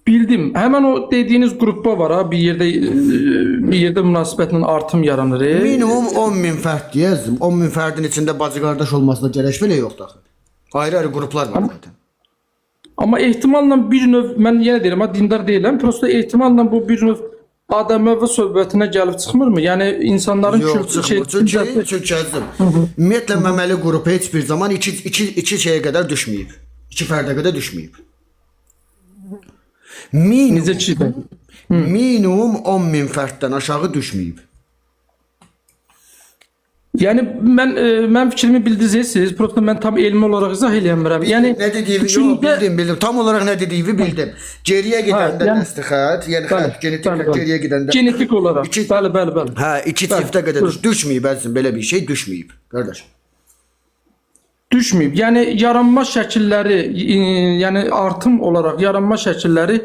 Bildim. Həmin o dediyiniz qrupda var ha, bir yerdə münasibətlə artım yaranır. Minimum 10.000 fərd deyəzdim. 10.000 fərdin içində bacı qardaş olmasına gərək belə yoxdur axı. Ayrı-ayrı qruplar var zaten. Amma ehtimalla bir növ, mən yenə deyirəm, dindar deyiləm, prosta ehtimalla bu bir növ Adəm-Həvva söhbətinə gəlib çıxmırmı? Yəni insanların Çünki ümumiyyətlə məməli qrupu heç bir zaman iki şeyə qədər düşməyib. İki fərdə qədər düşməyib. Minimum 10.000 fərddən aşağı düşməyib. Yəni mən fikrimi bildirirsiniz, prosta mən tam elmi olaraq izah eləmirəm. Yəni nə dediyini bildim. Tam olaraq nə dediyini bildim. Geriyə gedəndə nəsli xətt, yəni xətt genetik geriyə gedəndə genetik olaraq. Bəli. Hə, iki çiftə qədər düşməyib əzizim, belə bir şey düşməyib, qardaş. Düşməyib. Yəni yaranma şəkilləri, yəni artım olaraq yaranma şəkilləri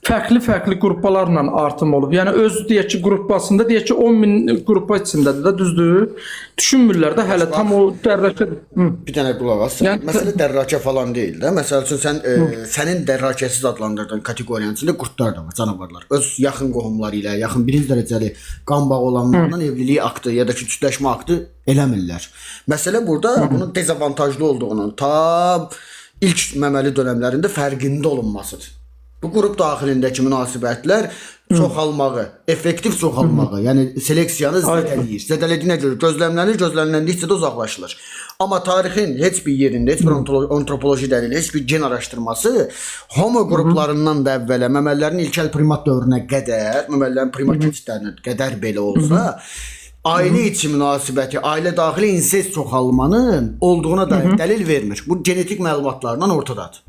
fərqli qruplarla artım olub. Yəni öz deyək ki, qrupasında deyək ki 10.000 qrupa içindədir də, düzdür? Düşünmürlər də hələ tam o dərrakə. Bir dənə qulaq as. Məsələ dərrakə falan deyil də. Məsəl üçün sənin dərrakəsiz adlandırdığın kateqoriyanın içində qurtlar da var, canavarlar. Öz yaxın qohumları ilə, yaxın birinci dərəcəli qan bağı olanlarla evlilik aktı ya da ki cütləşmə aktı eləmirlər. Məsələ burada bunun dezavantajlı olduğunun tam ilk məməli dövrlərində fərqində olunmasıdır. Bu qrup daxilindəki münasibətlər çoxalmağı, effektiv çoxalmağı, yəni seleksiyanı zədələyir. Zədələdiyinə görə gözləmləndikcə də uzaqlaşılır. Amma tarixin heç bir yerində, heç bir antropoloji dəlili, heç bir gen araşdırması homo qruplarından da əvvələ məməlilərin ilkel primat dövrünə qədər, məməlilərin primat keçidlərinə qədər belə olsa, ailə içi münasibəti, ailə daxili insest çoxalmanın olduğuna dair dəlil vermir. Bu genetik məlumatlardan ortadadır.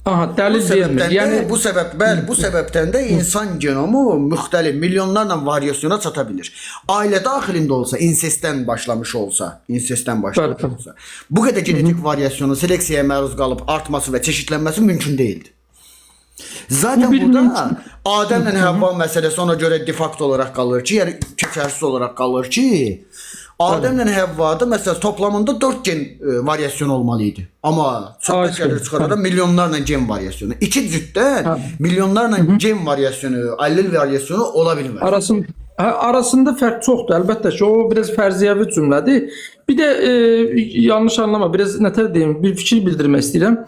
Aha, dəlil vermir. Yəni Bu səbəbdən də insan genomu müxtəlif milyonlarla variasyona çata bilir. Ailə daxilində olsa, insestdən başlamış olsa, bu qədər genetik variasyonun seleksiyaya məruz qalıb artması və çeşidlənməsi mümkün deyildi. Zaten burada Ademlə Həvva məsələsi ona görə defakto olaraq qalır ki, yəni keçərsiz olaraq qalır ki, Ademlə Həvvada məsələn toplamında 4 gen variasyon olmalı idi. Amma söhbət gəlir çıxaranda milyonlarla gen variasyonu. İki cütdən milyonlarla gen variasyonu, allel variasyonu ola bilməz. Arasında fərq çoxdur. Əlbəttə ki, o biraz fərziyəvi cümlədir. Bir də yanlış anlama, biraz nətər deyim, bir fikir bildirmək istəyirəm.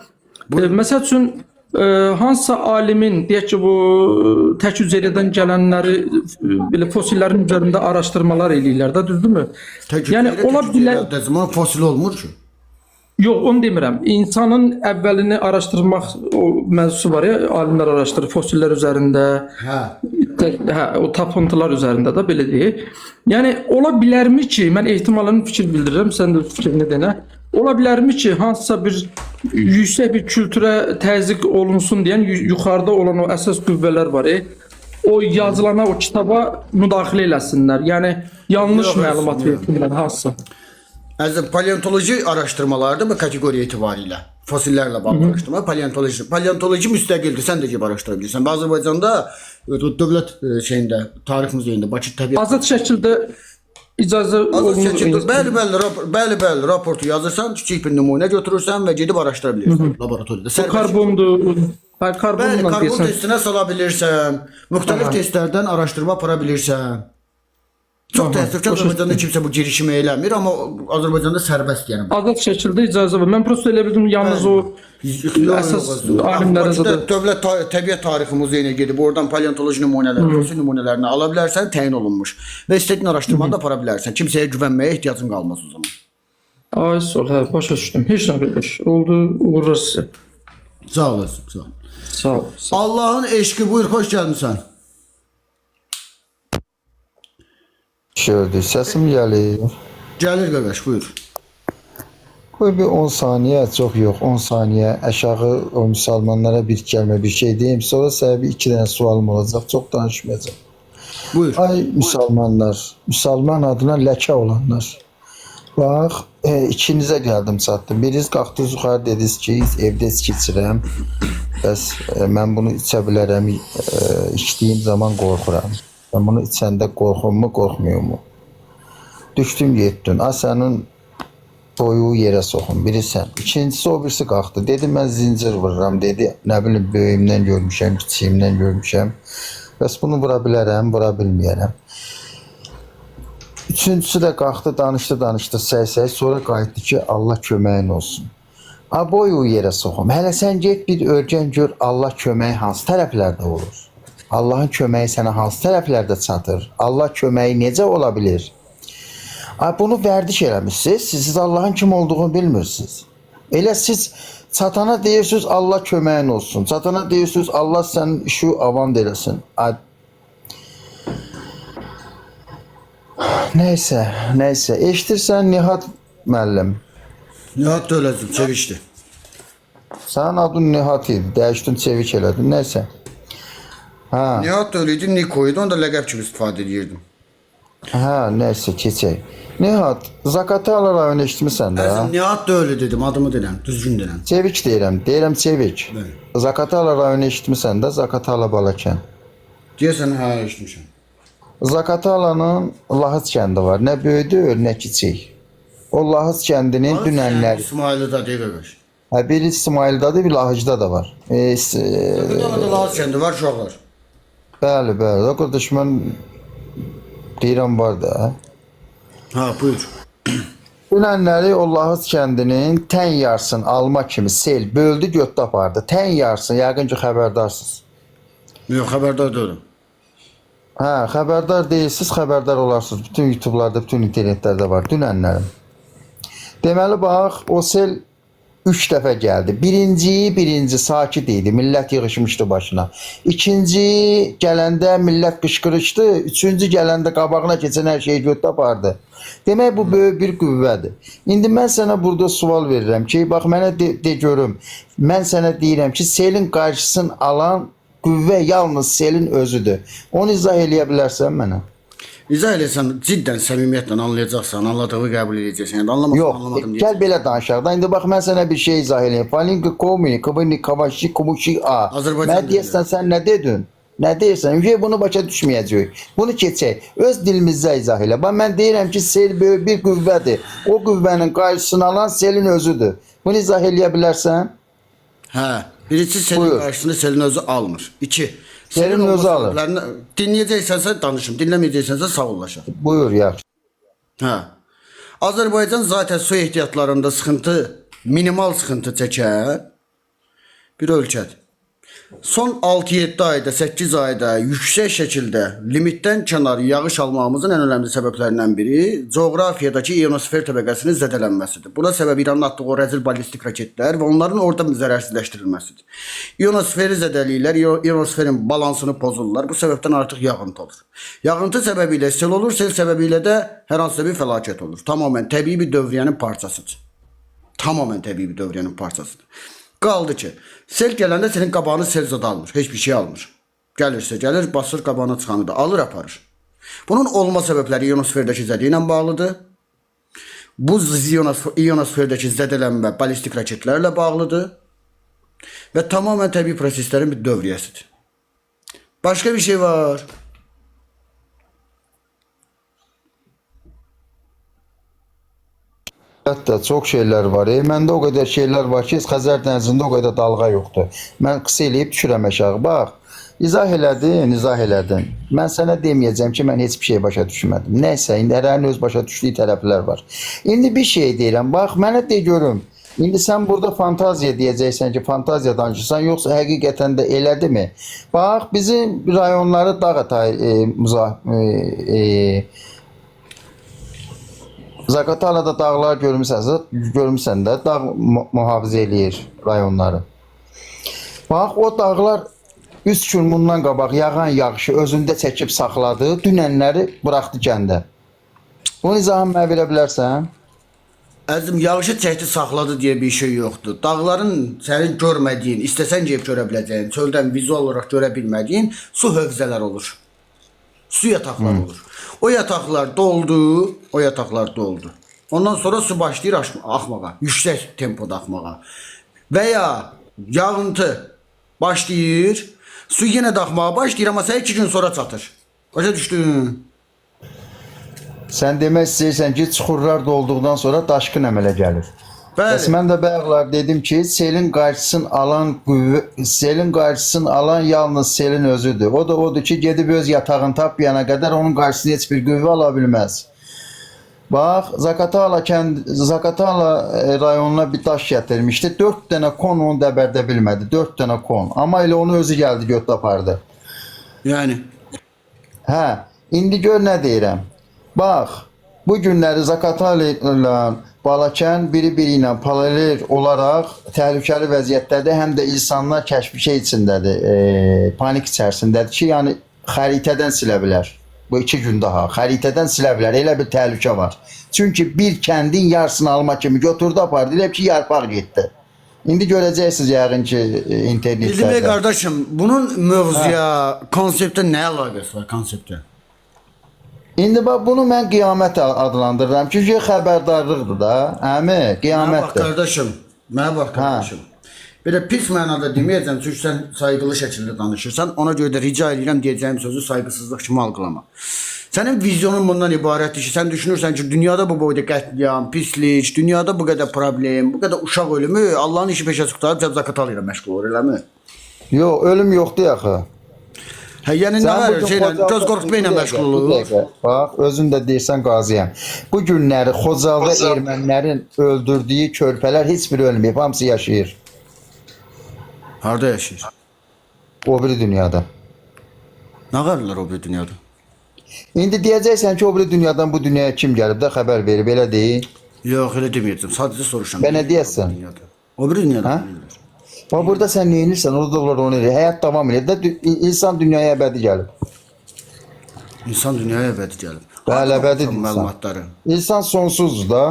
Məsəl üçün hansısa alimin deyək ki, bu tək hüceyrədən gələnləri belə fosillərin üzərində araşdırmalar eləyirlər də, düzdürmü? Yəni ola bilər fosil olmur ki. Yox, onu demirəm. İnsanın əvvəlini araşdırmaq mövzusu var ya, alimlər araşdırır fosillər üzərində. O tapıntılar üzərində də belə deyək. Yəni ola bilərmi ki, mən ehtimalını fikir bildirirəm, sən də fikrini denə. Ola bilərmi ki, hansısa bir yüksək bir kültürə təzyiq olunsun deyən yuxarıda olan o əsas qüvvələr var. O yazılana, o kitaba müdaxilə eləsinlər. Yəni yanlış məlumat versinlər hansısa. Əzizim, paleontoloji araşdırmalarda bu kateqoriya etibarilə fosillərlə bağlı araşdırma, paleontoloji müstəqildir. Sən də gəlib araşdıra bilirsən. Azərbaycanda dövlət şeyində, tarix muzeyində, Bakı təbiət azad şəkildə icazə olunur. Bəli, raportu yazırsan, kiçik bir nümunə götürürsən və gedib araşdıra bilirsən laboratoriyada. Bu karbondur. Bəli, karbon testinə sala bilirsən, müxtəlif testlərdən araşdırma apara bilirsən. Çox təəssüf ki, Azərbaycanda kimsə bu girişimi eləmir, amma Azərbaycanda sərbəst yəni. Azad şəkildə icazə var. Mən prosta elə bildim yalnız o əsas alimlərə də Dövlət Təbiət Tarixi Muzeyinə gedib oradan paleontoloji nümunələri, fosil nümunələrini ala bilərsən, təyin olunmuş. Və istədiyin araşdırmanı da apara bilərsən. Kimsəyə güvənməyə ehtiyacın qalmaz o zaman. Ay sol, hə, başa düşdüm. Heç nə qədər. Oldu, uğurlar sizə. Sağ olasın, sağ ol. Sağ ol. Allahın eşqi, buyur, xoş gəlmisən. Gördü, səsim gəlir. Gəlir qardaş, buyur. Qoy bir 10 saniyə, çox yox, 10 saniyə aşağı o müsəlmanlara bir kəlmə bir şey deyim. Sonra sənə bir 2 dənə sualım olacaq, çox danışmayacağım. Buyur. Ay müsəlmanlar, müsəlman adına ləkə olanlar. Bax, ikinizə gəldim çatdım. Biriniz qalxdınız yuxarı dediniz ki, evdə içki içirəm. Bəs mən bunu içə bilərəm, içdiyim zaman qorxuram. Ben bunu içəndə qorxum mu, qorxmuyor mu? Düşdüm, getdin. Sənin boyu yerə soxun, bilirsən. İkincisi, o birisi qalxdı. Dedi, mən zincir vururam, dedi. Nə bilim, böyüyümdən görmüşəm, kiçiyimdən görmüşəm. Bəs bunu vura bilərəm, vura bilməyərəm. Üçüncüsü də qalxdı, danışdı, səy-səy. Sonra qayıtdı ki, Allah köməyin olsun. Boyu yerə soxum. Hələ sən get bir örgən gör, Allah köməyi hansı tərəflərdə olur? Allahın köməyi sənə hansı tərəflərdə çatır? Allah köməyi necə ola bilir? Bunu vərdiş eləmişsiniz, siz Allahın kim olduğunu bilmirsiniz. Elə siz çatana deyirsiniz, Allah köməyin olsun. Çatana deyirsiniz, Allah sənin işi avam eləsin. Neyse. Eşitirsən Nihat müəllim. Nihat da öylədir, çevikdir. Sənin adın Nihat idi, dəyişdin, çevik elədin, neyse. Nihat da öyleydi, Niko'ydu, onu da ləqəb kimi istifadə edirdim. Neyse, keçək. Nihat, Zakatala rayonu eşitmisən də? Nihat da öyle dedim, adımı deyirəm, düzgün deyirəm. Çevik deyirəm Çevik. Zakatala rayonu eşitmisən də, Zakatala Balakən. Deyəsən, eşitmişəm. Zakatalanın Lahıc kəndi var, nə böyüdür, nə kiçik. O Lahıc kəndinin dünənləri. İsmail'da deyil qardaş. Biri İsmail'dadır, bir Lahıcda da var. Burada Lahıc kəndi var, uşaqlar. Bəli, o qardaş mən deyirəm var da. Buyur. Dünənləri o Lahıc kəndinin tən yarsın alma kimi sel böldü, götdü apardı. Tən yarsın, yəqin ki xəbərdarsınız. Yox, xəbərdar deyiləm. Xəbərdar deyilsiniz, xəbərdar olarsınız. Bütün YouTube'larda, bütün internetlərdə var dünənlərim. Deməli bax, o sel 3 dəfə gəldi. Birinci sakit idi. Millət yığışmışdı başına. İkinci gələndə millət qışqırışdı. Üçüncü gələndə qabağına keçən hər şeyi götürüb apardı. Demək bu böyük bir qüvvədir. İndi mən sənə burada sual verirəm ki, bax mənə de görüm. Mən sənə deyirəm ki, selin qarşısını alan qüvvə yalnız selin özüdür. Onu izah eləyə bilərsən mənə? İzah eləsən, ciddən səmimiyyətlə anlayacaqsan, anladığını qəbul edəcəksən. Yəni anlamadım, Yox, anlamadım deyəcəksən. gəl belə danışaq da. İndi bax mən sənə bir şey izah eləyim. Falinki komini, kıvını, kavaşi, kumuşi a. Azərbaycan Mən deyəsən sən nə dedin? Nə deyirsən? Ücə bunu başa düşməyəcək. Bunu keçək. Öz dilimizdə izah elə. Bax mən deyirəm ki, sel böyük bir qüvvədir. O qüvvənin qarşısını alan selin özüdür. Bunu izah eləyə bilərsən? Hə, birincisi selin qarşısını selin özü almır. 2. Selin özü alır. Dinləyəcəksənsə danışım, dinləməyəcəksənsə sağollaşaq. Buyur, yaxşı. Hə. Azərbaycan zaten su ehtiyatlarında sıxıntı, minimal sıxıntı çəkən bir ölkədir. Son 6-7 ayda, 8 ayda yüksək şəkildə limitdən kənar yağış almamızın ən önəmli səbəblərindən biri coğrafiyadakı ionosfer təbəqəsinin zədələnməsidir. Buna səbəb İranın atdığı o rəzil ballistik raketlər və onların orada zərərsizləşdirilməsidir. Ionosferi zədələyirlər, ionosferin balansını pozurlar. Bu səbəbdən artıq yağıntı olur. Yağıntı səbəbilə sel olur, sel səbəbilə də hər hansısa bir fəlakət olur. Tamamen təbii bir dövriyyənin parçasıdır. Tamamen təbii bir dövriyyənin parçasıdır. Qaldı ki, sel gələndə senin qabağını sel zad almır. Heç bir şey almır. Gəlirsə gəlir, basır qabağına çıxanı da alır, aparır. Bunun olma səbəbləri ionosferdəki zədə ilə bağlıdır. Bu ionosferdəki zədələnmə ballistik raketlərlə bağlıdır. Və tamamen təbii proseslərin bir dövriyyəsidir. Başqa bir şey var. Hətta çox şeylər var. Məndə o qədər şeylər var ki, Xəzər dənizində o qədər dalğa yoxdur. Mən qısa eləyib düşürəm aşağı. Bax, izah elədin. Mən sənə deməyəcəm ki, mən heç bir şey başa düşmədim. Nəysə, indi hərənin öz başa düşdüyü tərəflər var. İndi bir şey deyirəm. Bax, mənə de görüm. İndi sən burada fantaziya deyəcəksən ki, fantaziya danışırsan, yoxsa həqiqətən də elədirmi? Bax, bizim rayonları Zaqatalada dağlar görmüsən də, dağ mühafizə eləyir rayonları. Bax, o dağlar 3 gün bundan qabaq yağan yağışı özündə çəkib saxladı, dünənləri buraxdı kəndə. Bunu izahını mənə verə bilərsən? Əzim, yağışı çəkdi, saxladı deyə bir şey yoxdur. Dağların sənin görmədiyin, istəsən gəlib görə biləcəyin, çöldən vizual olaraq görə bilmədiyin su hövzələr olur. Su yataqları olur. O yataqlar doldu. Ondan sonra su başlayır axmağa, yüksək tempoda axmağa. Və ya yağıntı başlayır, su yenə də axmağa başlayır, amma sənə 2 gün sonra çatır. Başa düşdün? Sən demək istəyirsən ki, çuxurlar dolduqdan sonra daşqın əmələ gəlir. Bəs mən də bayaqlar dedim ki, selin qarşısını alan yalnız selin özüdür. O da odur ki, gedib öz yatağını tapmayana qədər onun qarşısını heç bir qüvvə ala bilməz. Bax, Zaqatala rayonuna bir daş gətirmişdi. 4 dənə kon onu dəbərdə bilmədi. 4 dənə kon. Amma elə onu özü gəldi, götürüb apardı. Yəni? Hə, indi gör nə deyirəm. Bax, bu günləri Zaqatala ilə Balakən biri-biri ilə paralel olaraq təhlükəli vəziyyətdədir, həm də insanlar kəşfi içindədir, panik içərisindədir ki, yəni xəritədən silə bilər. Bu 2 gün daha xəritədən silə bilər, elə bir təhlükə var. Çünki bir kəndin yarısını alma kimi götürdü, apardı, elə ki, yarpaq getdi. İndi görəcəksiniz yəqin ki, internetlərdə. Bildim qardaşım, bunun mövzuya, konseptə nə əlaqəsi var, konseptə? İndi bax, bunu mən qiyamət adlandırıram. Çünki xəbərdarlıqdır da, qiyamətdir. Mənə bax qardaşım. Belə pis mənada deməyəcəm, çünki sən sayğılı şəkildə danışırsan. Ona görə də rica edirəm deyəcəyim sözü sayğısızlıq kimi algılama. Sənin vizyonun bundan ibarətdir ki, sən düşünürsən ki, dünyada bu boyda qətliam, pislik, dünyada bu qədər problem, bu qədər uşaq ölümü, Allahın işi peşə çıxdarıb Zaqatala ilə məşğul olur, eləmi? Yox, ölüm yoxdur axı. Hə, yəni nə var? Göz qorxutma ilə məşğul olur. Bax, özün də deyirsən qaziyəm. Bu günləri Xocalda ermənilərin öldürdüyü körpələr heç biri ölməyib, hamısı yaşayır. Harada yaşayır? O biri dünyada. Nə qarırlar o biri dünyada? İndi deyəcəksən ki, o biri dünyadan bu dünyaya kim gəlib də xəbər verib, elə deyil. Yox, elə deməyəcəm. Sadəcə soruşam. Və nə deyəsən? O biri dünyada. Hə? Bax burada sən nə edirsən? Orada onu edir. Həyat davam edir. İnsan dünyaya əbədi gəlib. İnsan dünyaya əbədi gəlib. Bəli, əbədidir insan. Məlumatları. İnsan sonsuzdur da.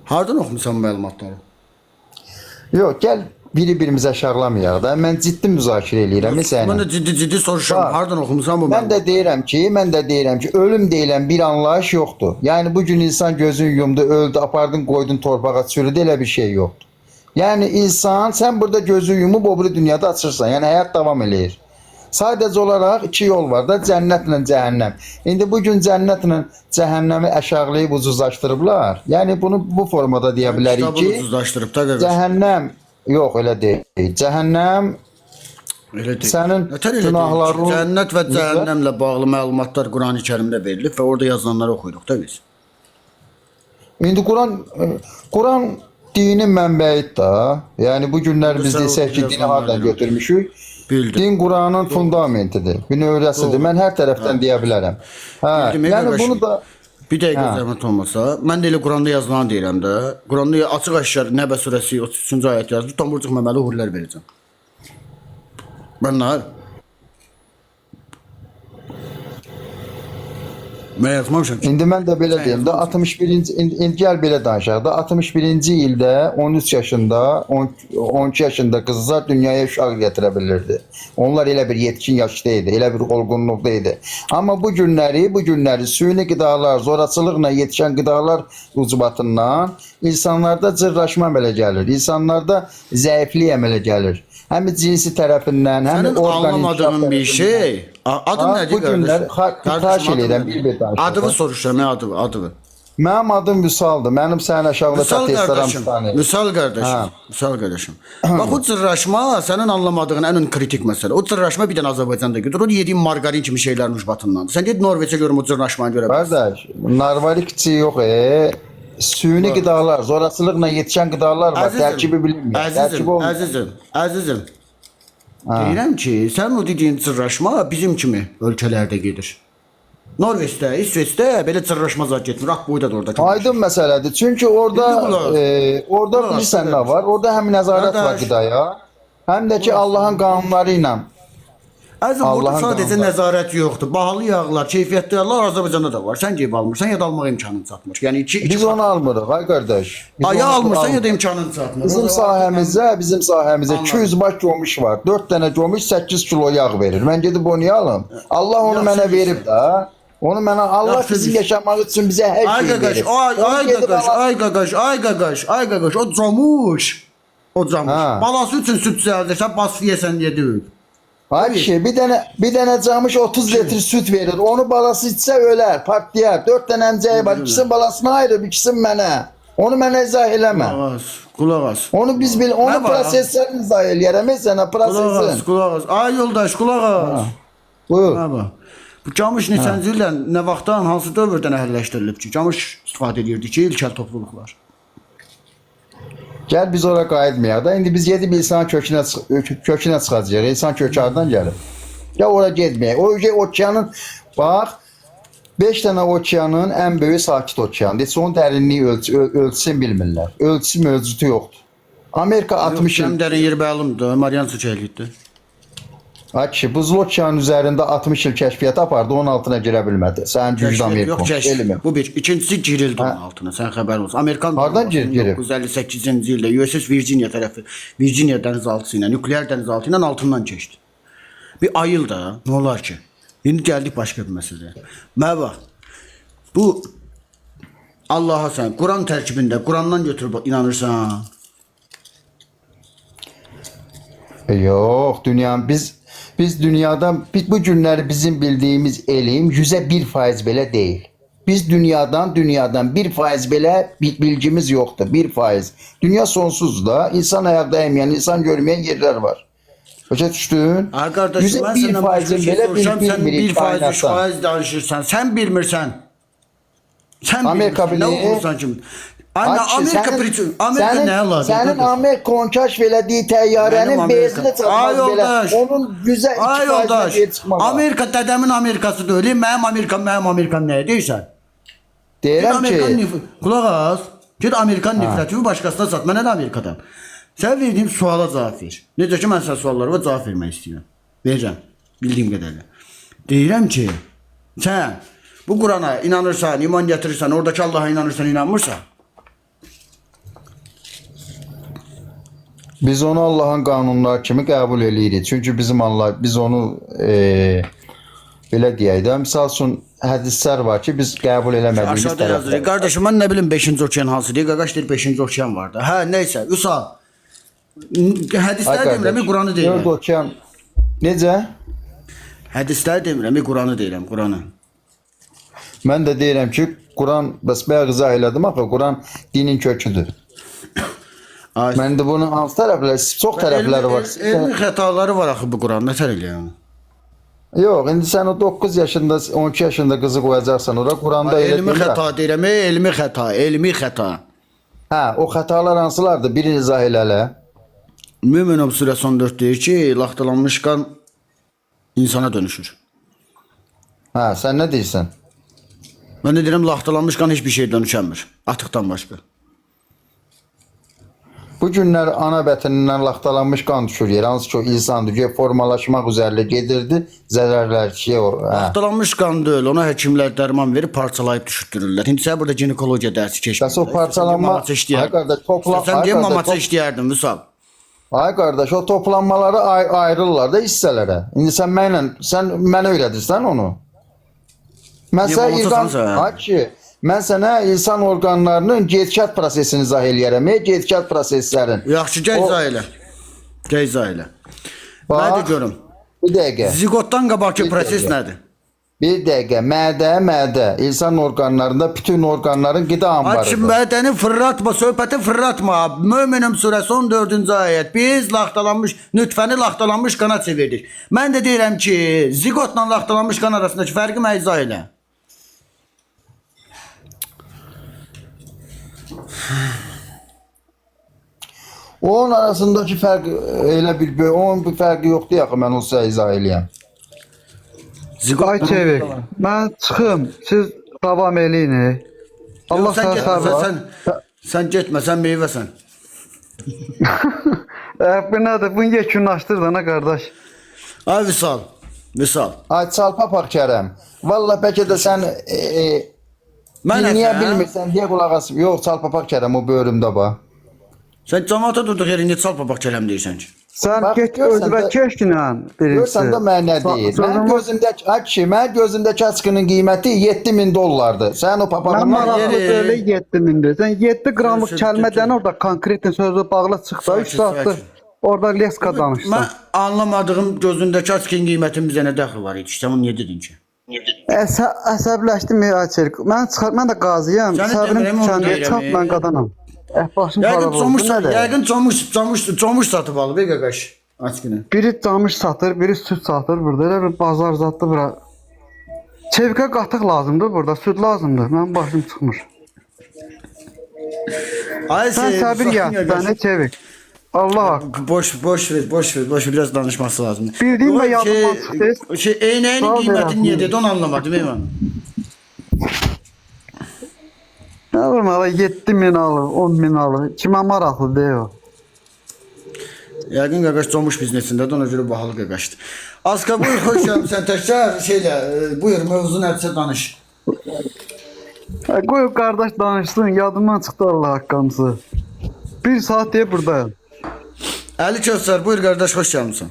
Hardan oxumusan məlumatları? Yox, gəl biri-birimizə aşağılamayaq da. Mən ciddi müzakirə eləyirəm Mən sənə. də ciddi soruşuram. Hardan oxumusan bu Mən də deyirəm ki, ölüm deyilən bir anlayış yoxdur. Yəni bu gün insan gözünü yumdu, öldü, apardın, qoydun torpağa çürüdü, elə bir şey yoxdur. Yəni insan, sən burada gözü yumub o biri dünyada açırsan. Yəni həyat davam eləyir. Sadəcə olaraq iki yol var da, cənnətlə cəhənnəm. İndi bu gün cənnətlə cəhənnəmi aşağılayıb ucuzlaşdırıblar. Yəni bunu bu formada deyə bilərik ki, ucuzlaşdırıb da qardaş. cəhənnəm yox elə deyil. Cəhənnəm Elə deyil. sənin Nətər elə deyil? günahların Cənnət və cəhənnəmlə bağlı məlumatlar Qurani-Kərimdə verilib və orada yazılanları oxuyuruq da biz. İndi Quran dinin mənbəyidir da. Yəni bu günlər biz desək ki, dini hardan götürmüşük? Bildim. Din Quranın fundamentidir, bünövrəsidir. Mən hər tərəfdən deyə bilərəm. Hə, yəni bunu da bir dəqiqə zəhmət olmasa, mən də elə Quranda yazılanı deyirəm də. Quranda açıq-aşkar Nəbə surəsi 33-cü ayət yazılıb, tomurcuq məməli hurlər verəcəm. Mən nə? Mən yazmamışam ki. İndi mən də belə deyim də 61-ci indi gəl belə danışaq da 61-ci ildə 13 yaşında, 12 yaşında qızlar dünyaya uşaq gətirə bilirdi. Onlar elə bir yetkin yaşda idi, elə bir olgunluqda idi. Amma bu günləri süni qidalar, zoraçılıqla yetişən qidalar ucbatından insanlarda cırraşma əmələ gəlir. İnsanlarda zəiflik əmələ gəlir. Həm cinsi tərəfindən, həm Sənin anlamadığın bir şey. Adın nədir qardaş? Xahiş edirəm, bir danışaq. Adını soruşuram, adını. Mənim adım Vüsaldır. Mənim sənin aşağıda Vüsal qardaşım. Bax o cırraşma sənin anlamadığın ən kritik məsələ. O cırraşma bir dənə Azərbaycanda gedir. O yediyin margarin kimi şeylərin ucbatındandır. Sən get Norveçə görüm o cırraşmanı görə bilirsən. Qardaş, narvalikçi yox süni qidalar, zoraçılıqla yetişən qidalar var, tərkibi bilinmir. Əzizim. Deyirəm ki, sən o dediyin cırraşma bizim kimi ölkələrdə gedir. Norveçdə, İsveçdə belə cırraşma zad getmir. Rak boyda da orada. Aydın məsələdir. Çünki orada bilirsən nə var? Orada həm nəzarət var qidaya, həm də ki Allahın qanunları ilə. Əzizim, orada sadəcə nəzarət yoxdur. Bahalı yağlar, keyfiyyətli yağlar Azərbaycanda da var. Sən gəlib almırsan ya da almaq imkanın çatmır. Yəni biz onu almırıq, ay qardaş. Ya almırsan ya da imkanın çatmır. Bizim sahəmizdə 200 baş gömüş var. 4 dənə gömüş 8 kilo yağ verir. Mən gedib onu alım. Allah onu mənə verib də. Onu mənə Allah bizim yaşamaq üçün bizə hər şey verir. Ay qaqaş, o comuş. Balası üçün süt zərdirsən, bas yeyəsən deyə deyil. Ay kişi, bir dənə camış 30 litr süt verir. Onu balası içsə ölər, partlayar. 4 dənə əmcəyi var. İkisinin balasına ayırıb, ikisini mənə. Onu mənə izah eləmə. Qulaq as. Onu proseslərini izah eləyərəm. Sənə prosesin. Qulaq as. Ay yoldaş, qulaq as. Buyur. Bu camış neçənci illə, nə vaxtdan, hansı dövrdən əhəlləşdirilib ki, camış istifadə edirdi ki, ilkel topluluqlar. Gəl biz ora qayıtmayaq da. İndi biz gedib insan kökünə çıxacağıq. İnsan kökü hardan gəlir? Ya ora getməyək. O okeanın, bax, 5 dənə okeanın ən böyük sakit okeandır. Heç onun dərinliyi ölçüsün bilmirlər. Ölçüsü mövcudu yoxdur. Amerika 60 il... Həm dərin yer bəlumdur, Marian Suçellikdir. Ay kişi, buzlu okeanın üzərində 60 il kəşfiyyat apardı, onun altına girə bilmədi. Sənin güclü Amerika. Bu bir. İkincisi girildi onun altına, sən xəbər olsun. Amerikan hardan girib? 1958-ci ildə USS Virginia tərəfi, Virginia dənizaltısı ilə, nükleer dənizaltı ilə altından keçdi. Bir ayıl da, nə olar ki? İndi gəldik başqa bir məsələyə. Mənə bax, bu Allaha sən, Quran tərkibində, Qurandan götürüb inanırsan. Yox, biz dünyadan, bu günləri bizim bildiyimiz elm 101% belə deyil. Biz dünyadan 1% belə bilgimiz yoxdur, 1%. Dünya sonsuzdur da, insan ayaqda əyməyən, insan görməyən yerlər var. Başa düşdün? Ay qardaşım, mən səndən başqa şey soruşam, sən 1% danışırsan, sən bilmirsən. Sən bilmirsən, nə oxursan kimi? Amerika nəyə lazım? Sənin Amerika konkaş elədiyi təyyarənin bezini çatmaz belə. Onun 102% yer çıxmaz. Amerika dədəmin Amerikası deyil, mənim Amerikam nəyə deyirsən? Deyirəm ki... Qulaq az, ged Amerikan nifrətini başqasına sat, mən nə Amerikadan? Sən verdiyim suala cavab ver. Necə ki, mən sənə suallara cavab vermək istəyirəm. Verəcəm, bildiyim qədərlə. Deyirəm ki, sən bu Qurana inanırsan, iman gətirirsən, oradakı Allaha inanırsan, inanmırsan. Biz onu Allahın qanunları kimi qəbul eləyirik. Çünki bizim Allah, biz onu belə deyək də, misal üçün hədislər var ki, biz qəbul eləmədiyimiz Aşağıda yazılır. Qardaşım, mən nə bilim 5-ci okean hansı deyir? Qaqaş deyir 5-ci okean var da. Hə, neysə, Üsal. Hədislər demirəm, Quranı deyirəm. 4 okean necə? Hədislər demirəm, Quranı deyirəm, Quranı. Mən də deyirəm ki, Quran, bəs bayaq izah elədim axı, Quran dinin köküdür. Mən də bunun hansı tərəfləri, çox tərəfləri var. Elmi xətaları var axı bu Quran, nətər eləyəm? Yox, indi sən o 9 yaşında, 12 yaşında qızı qoyacaqsan ora, Quranda elə Elmi xəta deyirəm, elmi xəta, elmi xəta. Hə, o xətalar hansılardır? Biri izah elələ. Mümin surəsi 14 deyir ki, laxtalanmış qan insana dönüşür. Hə, sən nə deyirsən? Mən də deyirəm, laxtalanmış qan heç bir şey dönüşəmir, atıqdan başqa. Bu günlər ana bətnindən laxtalanmış qan düşür yer. Hansı ki o insandır ki formalaşmaq üzərində gedirdi. Zərərlər ki o. Laxtalanmış qan deyil. Ona həkimlər dərman verib parçalayıb düşürtdürürlər. İndi sən burada ginekologiya dərsi keçmirsən. Bəs o parçalanma... Ay qardaş, sən deyən mamaça işləyərdin, Vüsal. Ay qardaş, o toplanmaları ayırırlar da hissələrə. İndi sən mənə öyrədirsən onu. Mən sənə insan orqanlarının gedkət prosesini izah eləyərəm. Gedkət proseslərin. Yaxşı, izah elə. İzah elə. Nədir görüm? Bir dəqiqə. Zigotdan qabaqki proses nədir? Bir dəqiqə. Mədə. İnsan orqanlarında bütün orqanların qida anbarıdır. Açın mədəni fırlatma, söhbəti fırlatma. Möminəm surəsi 14-cü ayət. Biz nütfəni laxtalanmış qana çevirdik. Mən də deyirəm ki, zigotla laxtalanmış qan arasındakı fərqi mənə izah elə. Onun arasındakı fərq elə onun bir fərqi yoxdur axı mən o sizə izah eləyəm. Ay Çevik, mən çıxım, siz davam eləyin. Allah sənə xəbər. Sən getmə, sən meyvəsən. Bu nədir? Bunu yekunlaşdır da nə qardaş? Ay Vüsal. Ay Çalpapaq Kərəm. Valla bəlkə də sən niyə bilmirsən, deyə qulaq asıb. Yox, Çalpapaq Kərəm o bölümdə bax. Sən cəmaata durduq yerində Çalpapaq Kərəm deyirsən ki. Sən get özünə keşkinlə birincisi. Görsən də mən nə deyir? Mən gözümdəki açqının qiyməti $7,000. Sən o papağını... Mən maraqlı böyle 7.000'dir. Sən 7 qramlıq kəlmədən orada konkretin sözü bağlı çıxda 3 saatdır orada leska danışsan. Mən anlamadığım gözündəki açqın qiymətin bizə nə dəxli var idi? İşte onu niyə dedin ki? Əsəbləşdim ya Çelik. Mən də qazıyam. Səbrim tükəndi. Çap mən qadanam. Başım para oldu. Yəqin comuş satıb alıb, qaqaş. Açqını. Biri camış satır, biri süt satır burada. Elə bir bazar zatlı bura. Çevikə qatıq lazımdır burada, süt lazımdır. Mənim başım çıxmır. Sən səbir yatsan, Çevik. Allah haqqı. Boş ver, biraz danışması lazımdır. Bildiğin və yadımdan çıxdı. Eynəyinin qiyməti niyə dedi, onu anlamadım, eyvallah. Nə vurmalı, 7.000 alır, 10.000 alır. Kimə maraqlı deyil o. Yəqin qaqaş comuş biznesindədir, ona görə bahalı qaqaşdır. Aska, buyur, xoş gəlmişsən, sən təkrar buyur, mövzu nədirsə danış. Qoy qardaş danışsın, yadımdan çıxdı Allah haqqımızı. 1 saat deyə buradayım. Əli Kövsər, buyur qardaş, xoş gəlmişsən.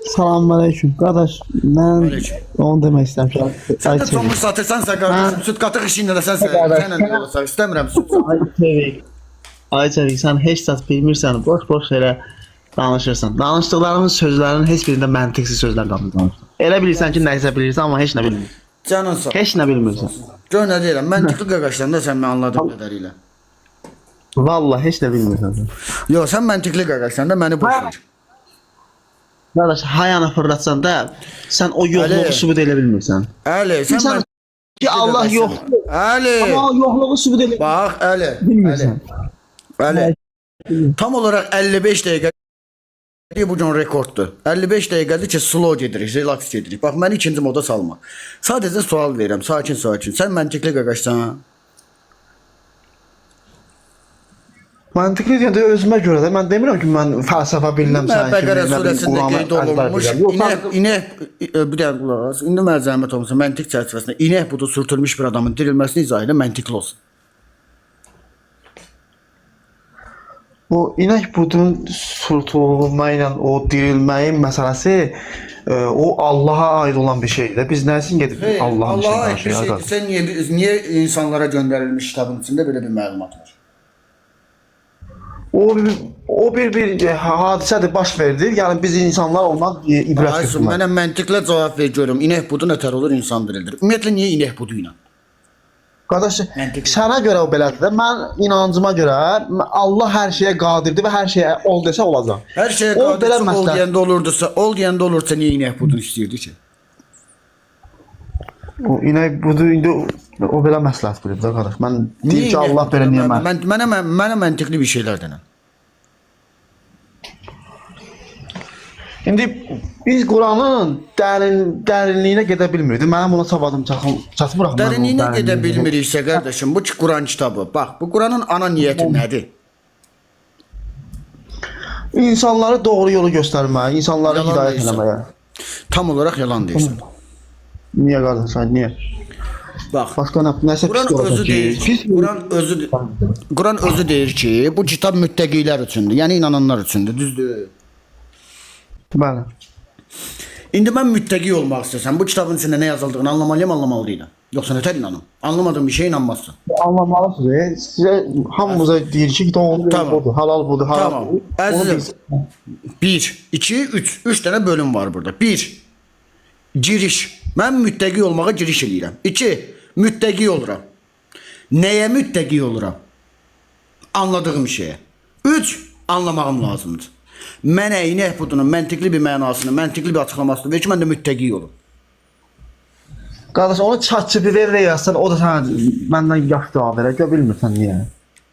Salamünaleyküm. Qardaş, mən onu demək istəmişəm. Sən də comuş satırsansa qardaşım, süt qatıq işinlə də sənlə olacaq, istəmirəm süt. Ay Çevik, sən heç zat bilmirsən, boş elə danışırsan. Danışdıqlarımız sözlərin heç birində məntiqsiz sözlər danışırsan. Elə bilirsən ki, nəsə bilirsən, amma heç nə bilmirsən. Canın sağ. Heç nə bilmirsən. Gör nə deyirəm, məntiqli qaqaşdan da sən mən anladığım qədərilə. Vallahi heç nə bilmirsən. Yox, sən məntiqli qaqaşdan da məni boş ver. Qardaş, hayana fırlatsan da sən o yoxluğu sübut elə bilmirsən. Əli, sən ki Allah yoxdur. Əli. Amma yoxluğu sübut elə bax, Əli. Bilmirsən. Əli. Tam olaraq 55 dəqiqə bu gün rekorddur. 55 dəqiqədir ki, slow gedirik, relax gedirik. Bax, məni ikinci moda salma. Sadəcə sual verirəm, sakin. Sən məntiqli qaqaşsan? Mantıqlı deyəndə özümə görə də mən demirəm ki, mən fəlsəfə bilirəm sən Bəqərə surəsində qeyd olunmuş. İnək bir dəqiqə qulaq as. İndi mənə zəhmət olmasa məntiq çərçivəsində inək budu sürtülmüş bir adamın dirilməsini izah elə məntiqli olsun. Bu inək budunun surtulma ilə o dirilməyin məsələsi o Allaha aid olan bir şeydir. Biz nə üçün gedib Allahın Allaha aid bir şeydir? şeydir. Sən niyə insanlara göndərilmiş kitabın içində belə bir məlumat var? O bir hadisədir, baş verdi. Yəni biz insanlar ondan ibrət götürmək. Mənə məntiqlə cavab ver görüm. İnək budu nətər olur, insan dirilir. Ümumiyyətlə niyə inək budu ilə? Qardaş, sənə görə o belədir də. Mən inancıma görə Allah hər şeyə qadirdir və hər şeyə ol desə olacaq. Hər şeyə qadirsə ol deyəndə olursa niyə inək budunu istəyirdi ki? O inək budu indi o belə məsləhət bilib də qardaş. Mən deyim ki, Allah belə niyə mənə məntiqli bir şeylər denən. İndi biz Quranın dərinliyinə gedə bilmirdik. Mənim buna savadım çatmır. Dərinliyinə gedə bilmiriksə qardaşım, bu Quran kitabı. Bax, bu Quranın ana niyyəti nədir? İnsanları doğru yolu göstərməyə, insanları hidayət etməyə. Tam olaraq yalan deyirsən. Niyə qardaş, niyə? Bax, başqa nəsə Quran özü deyir ki, bu kitab müttəqilər üçündür, yəni inananlar üçündür, düzdür? Bəli. İndi mən müttəqi olmaq istəsəm, bu kitabın içində nə yazıldığını anlamalıyam, anlamalı deyiləm. Yoxsa nətər inanım? Anlamadığım bir şey inanmazsın. Anlamalısınız. Sizə hamımıza deyir ki, doğru budur, halal budur, haram budur. Əzizim, 1, 2, 3. 3 dənə bölüm var burada. 1. Giriş. Mən müttəqi olmağa giriş eləyirəm. 2. Müttəqi oluram. Nəyə müttəqi oluram? Anladığım şeyə. 3. Anlamağım lazımdır. Mənə inək budunun məntiqli bir mənasını, məntiqli bir açıqlamasını ver ki, mən də müttəqi olum. Qardaş, onu ChatGPT-də yazsan, o da sənə məndən yaş cavab verər, gör bilmirsən niyə.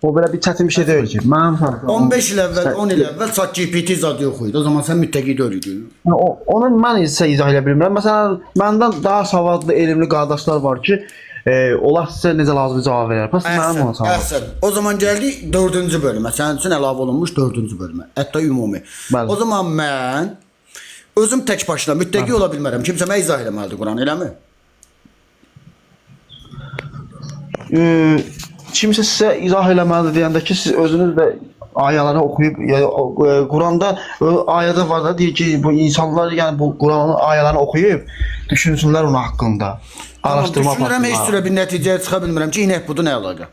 O belə bir çətin bir şey deyil ki. 15 il əvvəl, 10 il əvvəl ChatGPT zadı yox idi. O zaman sən müttəqi deyildin. Onu mən isə izah edə bilmirəm. Məsələn, məndən daha savadlı, elmli qardaşlar var ki, onlar sizə necə lazım cavab verər. Əhsən. O zaman gəldik 4-cü bölümə. Sənin üçün əlavə olunmuş 4-cü bölümə. Hətta ümumi. O zaman mən özüm tək başına müttəqi ola bilmərəm. Kimsə mənə izah eləməlidir Quranı, eləmi? Kimsə sizə izah eləməlidir deyəndə ki, siz özünüz də ayələri oxuyub, Quranda ayədə var da, deyir ki, bu insanlar yəni bu Quranın ayələrini oxuyub düşünsünlər onun haqqında. Araşdırma düşünürəm, heç sürə bir nəticəyə çıxa bilmirəm ki, inək budur nə əlaqə?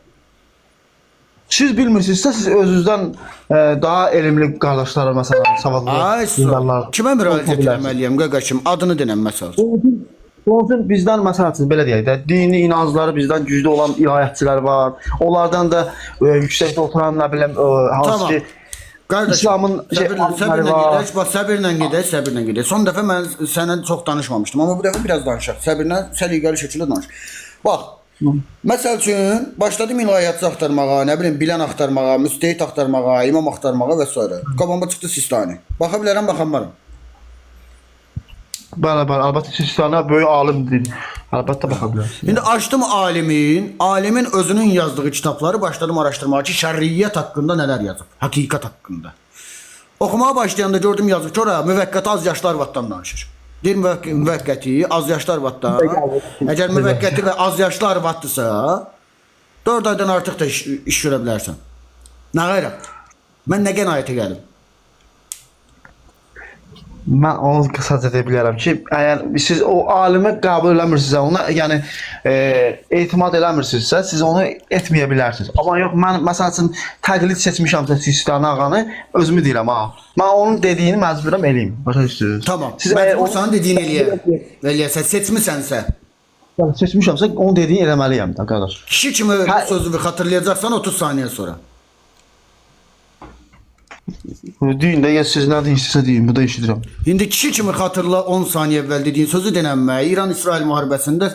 Siz bilmirsinizsə, siz özünüzdən daha elmli qardaşlara, məsələn, savadlı kimə müraciət etməliyəm, qaqaşım, adını denəm məsəl. Onun üçün bizdən, məsəl üçün, belə deyək də, dini inancları bizdən güclü olan ilahiyatçılar var. Onlardan da yüksəkdə oturan, nə biləm, hansı ki, İslamın səbirlə gedək. Son dəfə mən sənə çox danışmamışdım, amma bu dəfə biraz danışaq. Səbirlə, səliqəli şəkildə danış. Bax, məsəl üçün, başladım ilahiyyatçı axtarmağa, nə bilim, bilən axtarmağa, müstəhid axtarmağa, imam axtarmağa və s. Qabağıma çıxdı Sistani. Baxa bilərəm, baxanmaram. Bəli, əlbəttə Sistani böyük alimdir. Əlbəttə baxa bilərsiniz. İndi açdım alimin özünün yazdığı kitabları başladım araşdırmağa ki, şərriyyət haqqında nələr yazıb, həqiqət haqqında. Oxumağa başlayanda gördüm yazıb ki, oraya müvəqqəti az yaşlı arvaddan danışır. Deyir müvəqqəti az yaşlı arvaddan. Əgər müvəqqəti və az yaşlı arvaddırsa, 4 aydan artıq da iş görə bilərsən. Nə qayraq? Mən nə qənaətə gəldim? Mən onu qısaca deyə bilərəm ki, əgər siz o alimi qəbul eləmirsinizsə, ona yəni etimad eləmirsinizsə, siz onu etməyə bilərsiniz. Amma yox, mən məsəl üçün təqlid seçmişəmsə Sistani ağanı, özümü deyirəm ha. Mən onun dediyini məcburam eləyim. Başa düşdünüz? Tamam. Məcbursan dediyini eləyəsən, seçmisənsə. Seçmişəmsə, onun dediyini eləməliyəm də, qardaş. Kişi kimi sözü xatırlayacaqsan 30 saniyə sonra. Deyin də, ya siz nə deyirsinizsə deyin, bu da eşidirəm. İndi kişi kimi xatırla 10 saniyə əvvəl dediyin sözü denənmə. İran-İsrail müharibəsində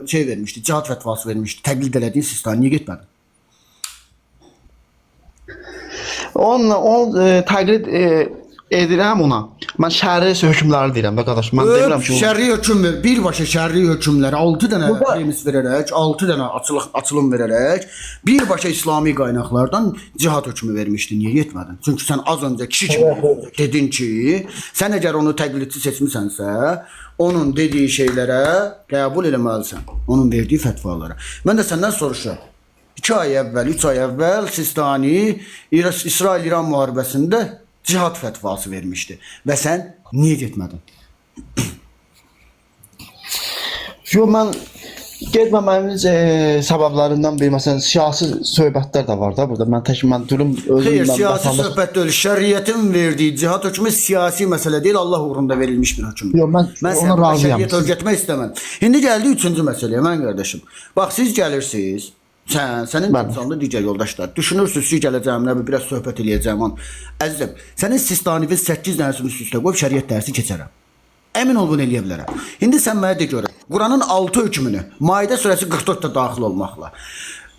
şey vermişdi, cihad fətvası vermişdi. Təqlid elədiyin Sistani, niyə getmədin? Onun təqlid edirəm ona. Mən şəri hökmləri deyirəm də qardaş. Mən demirəm ki, Şərri hökm ver, birbaşa şərri hökmlər 6 dənə premis verərək, 6 dənə açılım verərək, birbaşa İslami qaynaqlardan cihad hökmü vermişdin. Niyə etmədin? Çünki sən az öncə kişi kimi dedin ki, sən əgər onu təqlidçi seçmisənsə, onun dediyi şeylərə qəbul eləməlisən. Onun verdiyi fətvalara. Mən də səndən soruşuram. 2 ay əvvəl, 3 ay əvvəl Sistani İsrail-İran müharibəsində cihad fətvası vermişdi və sən niyə getmədin? yo mən getməməyimin səbəblərindən biri məsələn siyasi söhbətlər də var da burada. Mən durum özüm Xeyr, siyasi söhbət deyil. Şəriətin verdiyi cihad hökmü siyasi məsələ deyil, Allah uğrunda verilmiş bir hökmdür. Yo mən ona razıyam. Şəriət öyrətmək istəməm. İndi gəldi 3-cü məsələyə, mən qardaşım. Bax siz gəlirsiniz. Sənin insanlı digər yoldaşlar. Düşünürsünüz ki, gələcəyimlə biraz söhbət eləyəcəm. Əzizim, sənin Sistanivi 8 dənəsini üst-üstə qoyub şəriət dərsi keçərəm. Əmin ol bunu eləyə bilərəm. İndi sən mənə de görək. Quranın 6 hökmünü Maidə surəsi 44 də daxil olmaqla,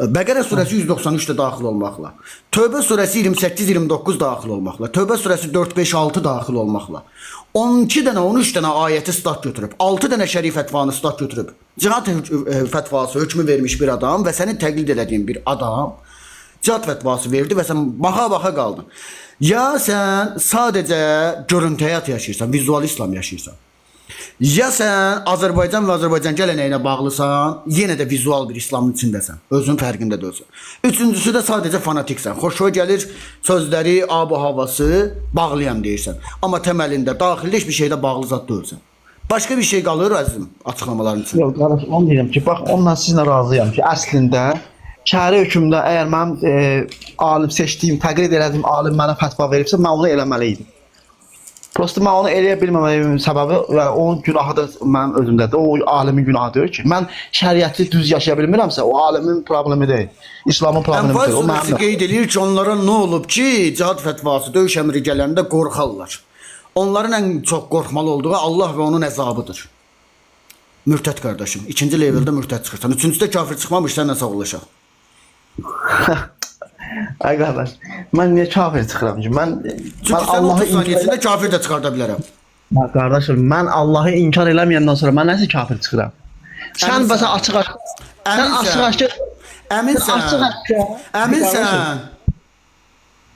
Bəqərə surəsi 193 də daxil olmaqla, Tövbə surəsi 28-29 daxil olmaqla, Tövbə surəsi 4-5-6 daxil olmaqla, 12 dənə, 13 dənə ayəti stat götürüb, 6 dənə şərif fətvanı stat götürüb, cihad fətvası hökmü vermiş bir adam və səni təqlid elədiyin bir adam cihad fətvası verdi və sən baxa-baxa qaldın. Ya sən sadəcə görüntü həyat yaşayırsan, vizual İslam yaşayırsan. Ya sən Azərbaycan və Azərbaycan gələnəyinə bağlısan, yenə də vizual bir İslamın içindəsən. Özün fərqində deyilsən. Üçüncüsü də sadəcə fanatiksən. Xoşuna gəlir sözləri, ab-havası bağlıyam deyirsən. Amma təməlində, daxildə heç bir şeydə bağlı zat deyilsən. Başqa bir şey qalır əzizim açıqlamaların üçün. Yox, qardaş, onu deyirəm ki, bax onunla sizinlə razıyam ki, əslində şəri hökmdə əgər mənim alim seçdiyim, təqlid elədiyim alim mənə fətva veribsə, mən onu eləməli idim. Prosta mən onu eləyə bilməməyimin səbəbi və onun günahı da mənim özümdədir. O alimin günahı deyil ki. Mən şəriəti düz yaşaya bilmirəmsə, o alimin problemi deyil. İslamın problemi deyil. Ənfal surəsi qeyd edir ki, onlara nə olub ki, cihad fətvası, döyüş əmri gələndə qorxarlar. Onların ən çox qorxmalı olduğu Allah və onun əzabıdır. Mürtəd qardaşım. 2-ci leveldə mürtəd çıxırsan. 3-cüdə kafir çıxmamış, sənlə sağollaşaq. Ay qardaş, mən niyə kafir çıxıram ki? Çünki sən 30 saniyəsində kafir də çıxarda bilərəm. Qardaşım, mən Allahı inkar eləməyəndən sonra mən nəsə kafir çıxıram? Sən məsələn açıq-aşkar Əminsən.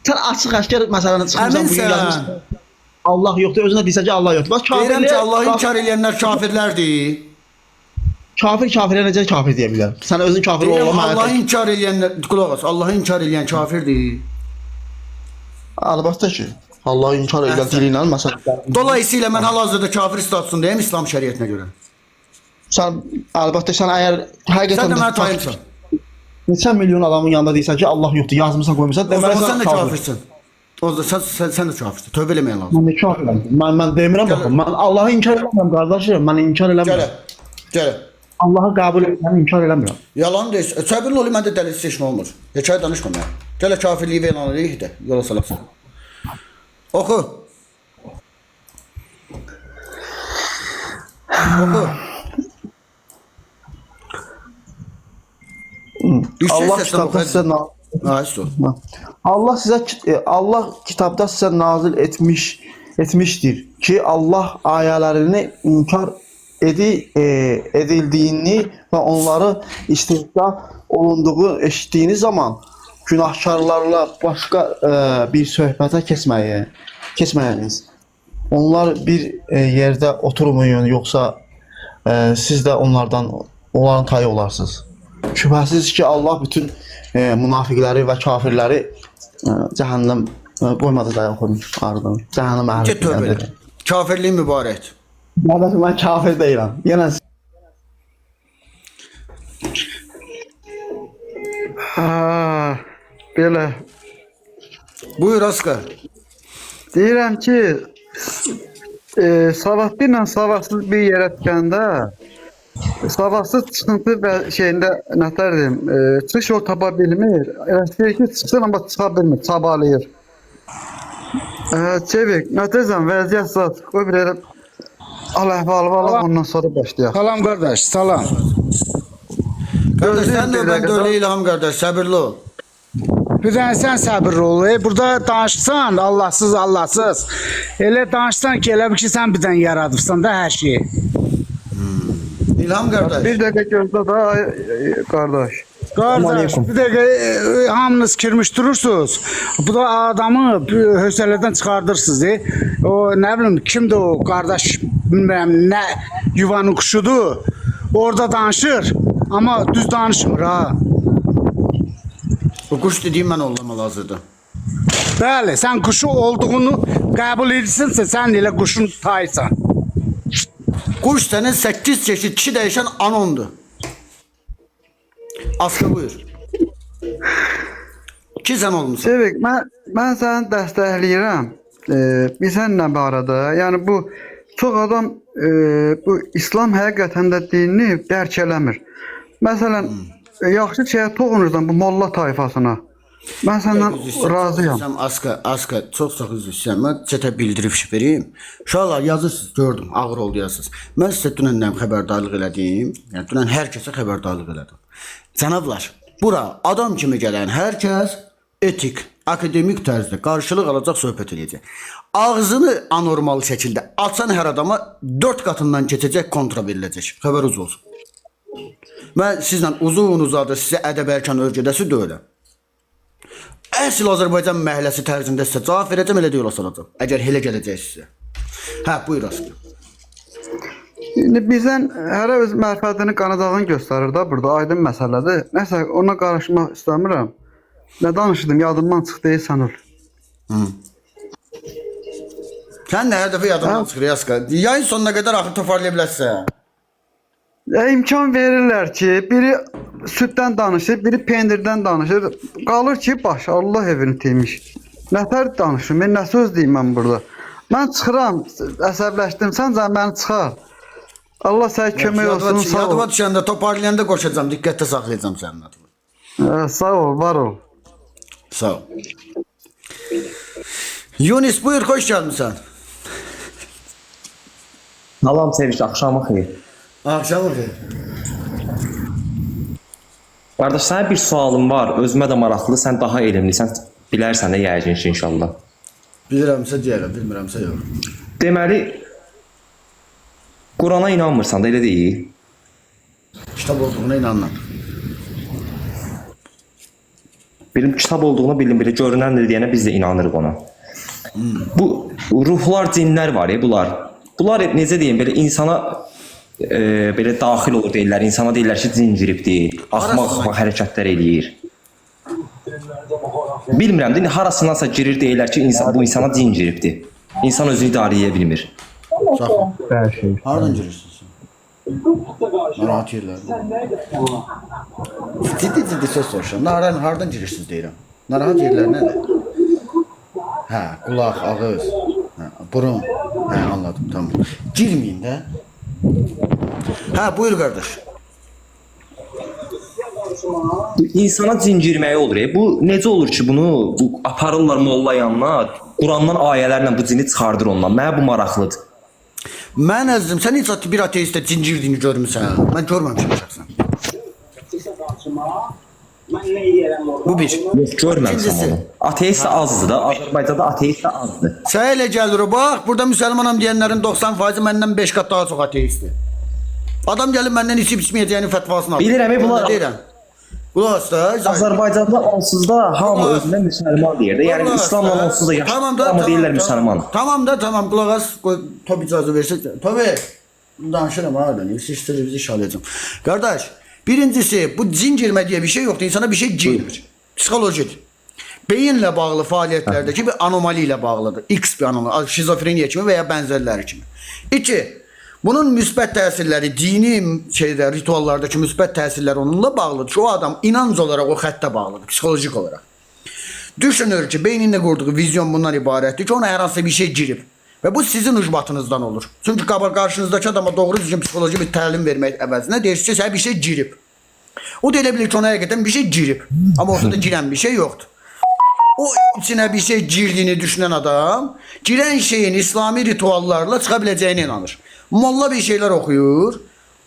Sən açıq-aşkar məsələn çıxmısan bugün yazmışsan. Allah yoxdur, özünə deyirsən ki, Allah yoxdur. Deyirəm ki, Allahı inkar eləyənlər kafirlərdir. Kafirə necə kafir deyə bilər? Sən özün kafir olma. Allahı inkar eləyənlər, qulaq as, Allahı inkar eləyən kafirdir. Əlbəttə ki, Allahı inkar edən dili ilə məsələn. Dolayısıyla mən hal-hazırda kafir statusundayım İslam şəriətinə görə. Sən əlbəttə sən əgər həqiqətən sən də mənə tayımsan. Neçə milyon adamın yanında deyirsən ki, Allah yoxdur, yazmısan, qoymusan, deməli sən də kafirsən. O da sən də kafirsən. Tövbə eləməyə lazım. Mən kafirəm. Mən demirəm baxın. Mən Allahı inkar eləmirəm qardaşım. Mən inkar eləmirəm. Gəl. Allahı qəbul edirəm, inkar eləmirəm. Yalan deyil. Səbirli ol, məndə dəlil seçmə olmur. Hekayə danışma mənə. Gəl kafirliyi elan edək də, yola salaq. Oxu. Oxu. Allah kitabda sizə Allah kitabda sizə nazil etmişdir ki, Allah ayələrini inkar edildiyini və onları istehza olunduğu eşitdiyiniz zaman günahkarlarla başqa bir söhbətə keçməyiniz. Onlar bir yerdə oturmayın, yoxsa siz də onların tayı olarsınız. Şübhəsiz ki, Allah bütün münafiqləri və kafirləri cəhənnəm qoymadı dayan qoyun aradan. Cəhənnəm əhli. Kafirliyin mübarək. Qardaşım, mən kafir deyirəm. Yenə belə. Buyur Askar. Deyirəm ki, savadlı ilə savadsız bir yerə düşəndə savadsız çıxıntı və şeyində nətər deyim, çıxış yol tapa bilmir. Elə ki, çıxsın amma çıxa bilmir, çabalayır. Çevik, nətərsən, vəziyyət zat, qoy bir yerə al-əhval ondan sonra başlayaq. Salam qardaş, salam. Qardaş, sən növbəndə öyle İlham qardaş, səbirli ol. Bir dənə sən səbirli ol. Burada danışsan Allahsız. Elə danışsan ki, elə bil ki, sən birdən yaradıbsan da hər şeyi. İlham qardaş. Bir dəqiqə gözlə də qardaş. Qardaş, bir dəqiqə hamınız kirmiş durursunuz. Bu da adamı hövsələdən çıxardırsınız. O nə bilim kimdir o qardaş, bilmirəm nə yuvanın quşudur. Orada danışır, amma düz danışmır ha. Bu kuş dediğim mən olmamalı hazırda. Bəli, sən quşu olduğunu qəbul edirsinsə, sən elə quşun taysan. Kuş sənin 8 çeşit kişi dəyişən anondur. Aslı buyur. Ki sən olmuşsun. Sevik, mən səni dəstəkləyirəm. Bir sənlə barədə. Yəni bu çox adam bu İslam həqiqətən də dinini dərk eləmir. Məsələn, yaxşı şeyə toxunursan bu molla tayfasına. Mən səndən razıyam. Aska, çox üzr istəyirəm. Mən çətə bildirib vereyim. Uşaqlar yazırsınız, gördüm, ağır oldu yazırsınız. Mən sizə dünəndən xəbərdarlıq elədim. Yəni dünən hər kəsə xəbərdarlıq elədim. Cənablar, bura adam kimi gələn hər kəs etik, akademik tərzdə qarşılıq alacaq, söhbət edəcək. Ağzını anormal şəkildə açan hər adama 4 qatından keçəcək, kontra veriləcək. Xəbəriniz olsun. Mən sizlə uzun uzadı sizə ədəb-ərkan örgədəsi deyiləm. Əsl Azərbaycan məhəlləsi tərzində sizə cavab verəcəm, elə deyil olacaq. Əgər elə gələcək sizə. Hə, buyur Aska. İndi bizdən hərə öz mərfədini qanadağını göstərir da burada, aydın məsələdir. Nəsə, ona qarışmaq istəmirəm. Nə danışdım, yadımdan çıxdı, sən ol. Sən də hər dəfə yadımdan çıxır, Aska. Yayın sonuna qədər axı toparlaya bilərsən. İmkan verirlər ki, biri süddən danışır, biri pendirdən danışır. Qalır ki, baş Allah evini teymiş. Nətər danışım, mən nə söz deyim mən burada. Mən çıxıram, əsəbləşdim, sən məni çıxar. Allah sənə kömək olsun, sağ ol. Yadıma düşəndə, toparlayanda qoşacam, diqqətdə saxlayacam sənin adını. Sağ ol, var ol. Sağ ol. Yunus, buyur, xoş gəlmişsən. Salam Sevinç, axşamı xeyir. Axşamı xeyir. Qardaş, sənə bir sualım var, özümə də maraqlı, sən daha elmlisən, bilərsən də yəqin ki, inşallah. Bilirəmsə deyərəm, bilmirəmsə yox. Deməli, Qurana inanmırsan da, elə deyil? Kitab olduğuna inanmam. Bilim, kitab olduğunu bildim, belə görünəndir deyənə biz də inanırıq ona. Bu ruhlar, cinlər var ya, bunlar. Bunlar necə deyim, belə insana belə daxil olur deyirlər, insana deyirlər ki, cin giribdir, axmaq hərəkətlər eləyir. Bilmirəm, harasındansa girir deyirlər ki, bu insana cin giribdir. İnsan özünü idarə edə bilmir. Hardan girirsin sən? Narahat yerlərdə. Ciddi söz soruşam. Hardan girirsiniz deyirəm. Narahat yerlər nədir? Hə, qulaq, ağız, burun. Hə, anladım, tamam. Girməyin də. Hə, buyur qardaş. İnsana cin girməyi olur. Bu necə olur ki, bunu aparırlar molla yanına, Qurandan ayələrlə bu cini çıxardır ondan. Mənə bu maraqlıdır. Mən əzizim, sən heç bir ateistə cin girdiyini görmüsən. Mən görməmişəm şəxsən. Bu bir. Yox, görməmişəm onu. Ateist də azdır da, Azərbaycanda ateist də azdır. Sən elə gəlir o, bax, burada müsəlmanam deyənlərin 90% məndən 5 qat daha çox ateistdir. Adam gəlib məndən içib-içməyəcəyinin fətvasını alır. Bilirəm, bunlar deyirəm. Qulaq da, Azərbaycanda onsuz da hamı özünə müsəlman deyir də. Yəni İslamla onsuz da yaşayır, amma deyirlər müsəlman. Tamam da, tamam, qulaq as, Tobi icazə versin. Tobi, danışıram haradan, istəyir bizi işalayacağım. Qardaş, birincisi, bu cin girmə deyə bir şey yoxdur, insana bir şey girmir. Psixolojidir. Beyinlə bağlı fəaliyyətlərdəki bir anomali ilə bağlıdır. X bir anomali, şizofreniya kimi və ya bənzərləri kimi. 2. Bunun müsbət təsirləri, dini rituallardakı müsbət təsirləri onunla bağlıdır ki, o adam inanc olaraq o xəttə bağlıdır, psixolojik olaraq. Düşünür ki, beynində qurduğu vizyon bundan ibarətdir ki, ona hər hansı bir şey girib. Və bu sizin ucbatınızdan olur. Çünki qarşınızdakı adama doğru düzgün psixoloji bir təlim vermək əvəzinə deyirsiniz ki, sənə bir şey girib. O da elə bilir ki, ona həqiqətən bir şey girib. Amma ortada girən bir şey yoxdur. O içinə bir şey girdiyini düşünən adam, girən şeyin İslami rituallarla çıxa biləcəyine inanır. Molla bir şeyler okuyur,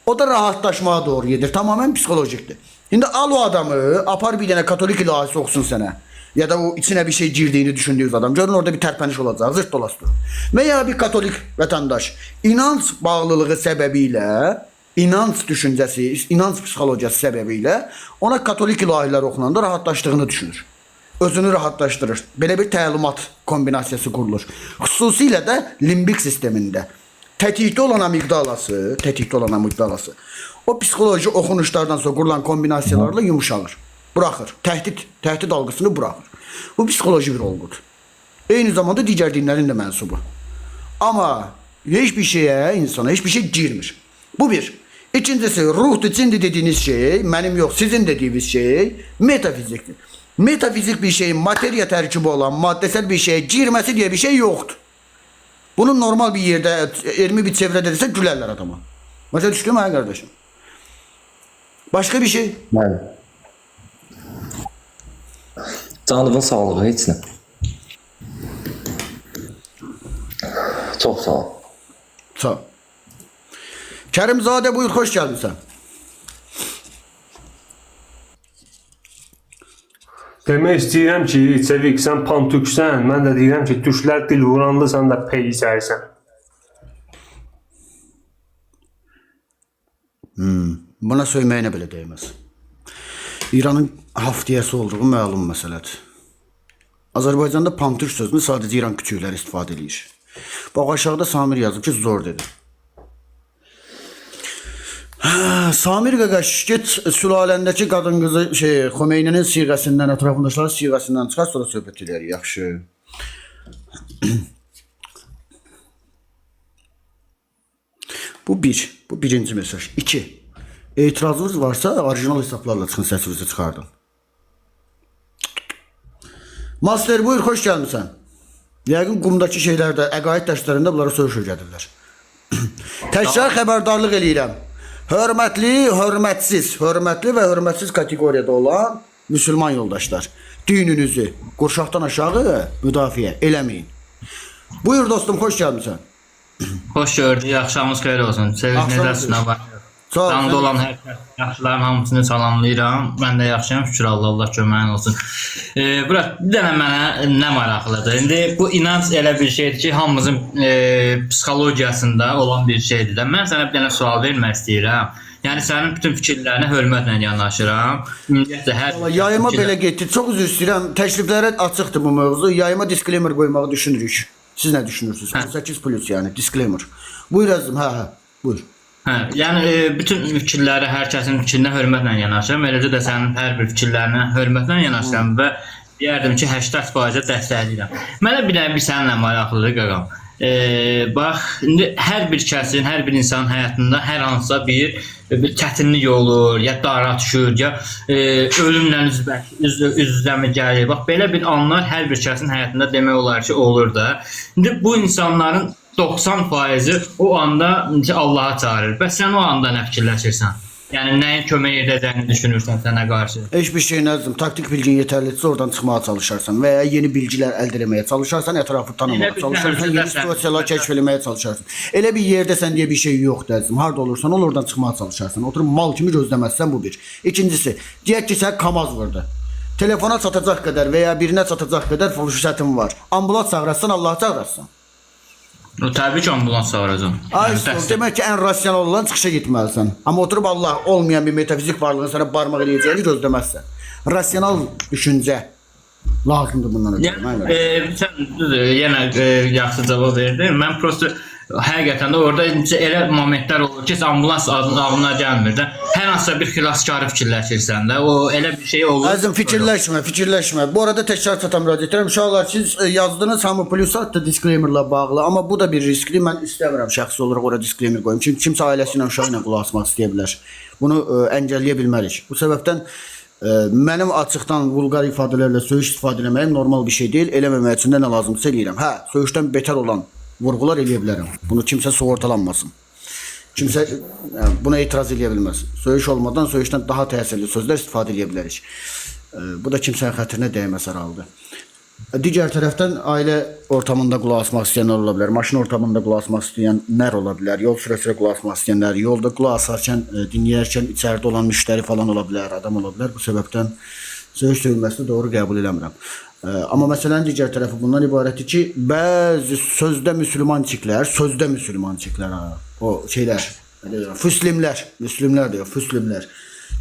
o da rahatlaşmaya doğru gedir. Tamamen psikolojiktir. Şimdi al o adamı, apar bir tane katolik ilahisi okusun sana. ya da o içine bir şey girdiğini düşündüğünüz adam. Görün orada bir tərpəniş olacaq, zırt dolaşdır. Veya bir katolik vətəndaş inanç bağlılığı səbəbiyle, inanç düşüncəsi, inanç psixologiyası səbəbiyle ona katolik ilahilər oxunanda rahatlaşdığını düşünür. Özünü rahatlaşdırır. Belə bir təlimat kombinasiyası qurulur. Xüsusilə də limbik sistemində. Tətikdə olan amigdalası, o psixoloji oxunuşlardan sonra qurulan kombinasiyalarla yumuşalır. Bırakır. Təhdid algısını bırakır. Bu psixoloji bir olgudur. Eyni zamanda digər dinlərin də mənsubu. Amma hiçbir şeye, insana hiçbir şey girmir. Bu bir. İkincisi, ruhdu, cindi dediğiniz şey, benim yok, sizin dediğiniz şey metafiziktir. Metafizik bir şeyin materiya terkibi olan maddesel bir şeye girmesi diye bir şey yoktur. Bunun normal bir yerde, elmi bir çevrede desek gülerler adama. Başa düştün mü kardeşim? Başka bir şey? Bəli. Canlığın sağlığı heç nə. Çox sağ ol. Sağ ol. Kerimzade buyur, hoş geldin sen. Demək istəyirəm ki, Cevik, sən pantüksən, mən də deyirəm ki, türklər dil vuranlı, sən də peysərsən. Buna söyməyinə belə değmez. İranın haftiyəsi olduğu məlum məsələdir. Azərbaycanda pantürk sözünü sadəcə İran küçükləri istifadə edir. Bax aşağıda Samir yazıb ki, zor dedi. Samir qaqaş, get sülaləndəki qadın qızı Xomeyninin siğəsindən, ətrafındaşların siğəsindən çıxar, sonra söhbət edərik, yaxşı. Bu bir, bu birinci mesaj. İki, etirazınız varsa orijinal hesaplarla çıxın, səsinizi çıxardın. Master buyur, hoş gelmişsən. Yəqin qumdakı şeylərdə, əqaid dərslərində bunlara söyüş öyrədirlər. Təkrar xəbərdarlıq eləyirəm. Hörmətli, hörmətsiz, hörmətli və hörmətsiz kateqoriyada olan müsəlman yoldaşlar, dininizi qurşaqdan aşağı müdafiə eləməyin. Buyur dostum, hoş gəlmişsən. Hoş gördük, axşamınız xeyir olsun. Sevinç necəsiniz? Canlı olan hər yaxşıların hamısını salamlayıram. Mən də yaxşıyam, şükür Allah köməyin olsun. Bırak, bir dənə mənə nə maraqlıdır. İndi bu inanc elə bir şeydir ki, hamımızın psixologiyasında olan bir şeydir də. Mən sənə bir dənə sual vermək istəyirəm. Yəni sənin bütün fikirlərinə hörmətlə yanaşıram. Ümumiyyətlə hər yayıma belə getdi. Çox üzr istəyirəm. Təkliflərə açıqdır bu mövzu. Yayıma disclaimer qoymağı düşünürük. Siz nə düşünürsünüz? 8+ yəni disclaimer. Buyur əzizim, buyur. Yəni bütün fikirləri, hər kəsin fikrinə hörmətlə yanaşıram. Eləcə də sənin hər bir fikirlərinə hörmətlə yanaşıram və deyərdim ki, 80% dəstəkləyirəm. Mənə bir dənə səninlə maraqlıdır qaqam. Bax, indi hər bir kəsin, hər bir insanın həyatında hər hansısa bir çətinlik olur, ya dara düşür, ya ölümlə üz-üzəmə gəlir. Bax, belə bir anlar hər bir kəsin həyatında demək olar ki, olur da. İndi bu insanların 90%'i o anda Allah'a çağırır. Bəs sən o anda nə fikirləşirsən? Yəni nəyin kömək edəcəyini düşünürsən sənə qarşı? Hiçbir şey lazım. Taktik bilgin yeterlidirsə oradan çıxmağa çalışarsan və ya yeni bilgilər əldə etməyə çalışarsan, ətrafı tanımağa çalışarsan, yeni situasiyalar kəşf etməyə çalışarsan. Elə bir yerdəsən deyə bir şey yoxdur əzizim. Harda olursan ol, oradan çıxmağa çalışarsan. Oturub mal kimi gözləməzsən, bu bir. İkincisi, deyək ki, sən kamaz vurdu. Telefona çatacaq qədər və ya birinə çatacaq qədər fürsətin var. Ambulans çağırırsan, Allah'a çağırırsan. Təbii ki, ambulans çağıracağım. Demək ki, ən rasional olan çıxışa gitməlisən. Amma oturub Allah olmayan bir metafizik varlığın sənə barmaq eləyəcəyini gözləməzsən. Rasional düşüncə lazımdır bundan ötürü. Sən yenə yaxşı cavab verdin. Mən prosto həqiqətən də orada elə momentlər olur ki, ambulans ağlına gəlmir də. Hər hansısa bir xilaskarı fikirləşirsən də. O elə bir şey olur. Əzim fikirləşmə. Bu arada təkrar çata müraciət edirəm. Uşaqlar, siz yazdınız hamı plusat da disclaimerla bağlı. Amma bu da bir riskli. Mən istəmirəm şəxsi olaraq ora disclaimer qoyum. Çünki kimsə ailəsi ilə, uşağı ilə qulaq asmaq istəyə bilər. Bunu əngəlləyə bilmərik. Bu səbəbdən mənim açıqdan vulqar ifadələrlə söyüş istifadə etməyim normal bir şey deyil. Eləməmək üçün də nə lazımdırsa eləyirəm. Söyüşdən betər olan vurğular eləyə bilərəm. Bunu kimsə sığortalanmasın. Kimsə buna etiraz eləyə bilməz. Söyüş olmadan söyüşdən daha təsirli sözlər istifadə eləyə bilərik. Bu da kimsənin xətrinə dəyməz hər halda. Digər tərəfdən ailə ortamında qulaq asmaq istəyənlər ola bilər. Maşın ortamında qulaq asmaq istəyənlər ola bilər. Yol sürə-sürə qulaq asmaq istəyənlər, yolda qulaq asarkən, dinləyərkən içəridə olan müştəri falan ola bilər, adam ola bilər. Bu səbəbdən Söyüş söyülməsini doğru qəbul eləmirəm. Amma məsələnin digər tərəfi bundan ibarətdir ki, bəzi sözdə müsəlmançıklar, o şeylər, müslimlər deyir, füslimlər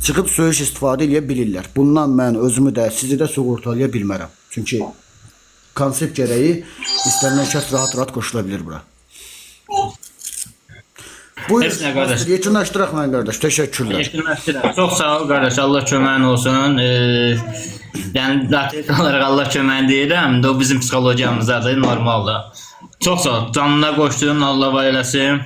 çıxıb söyüş istifadə edə bilirlər. Bundan mən özümü də, sizi də sığortalaya bilmərəm. Çünki konsept gərəyi istənilən şəxs rahat qoşula bilir bura. Buyur, yekunlaşdıraq mən qardaş, təşəkkürlər. Yekunlaşdıraq. Çox sağ ol qardaş, Allah köməyin olsun. Yəni datik olaraq Allah köməyin deyirəm, o bizim psixologiyamızdadır, normaldır. Çox sağ ol, canına qoşdun, Allah var eləsin.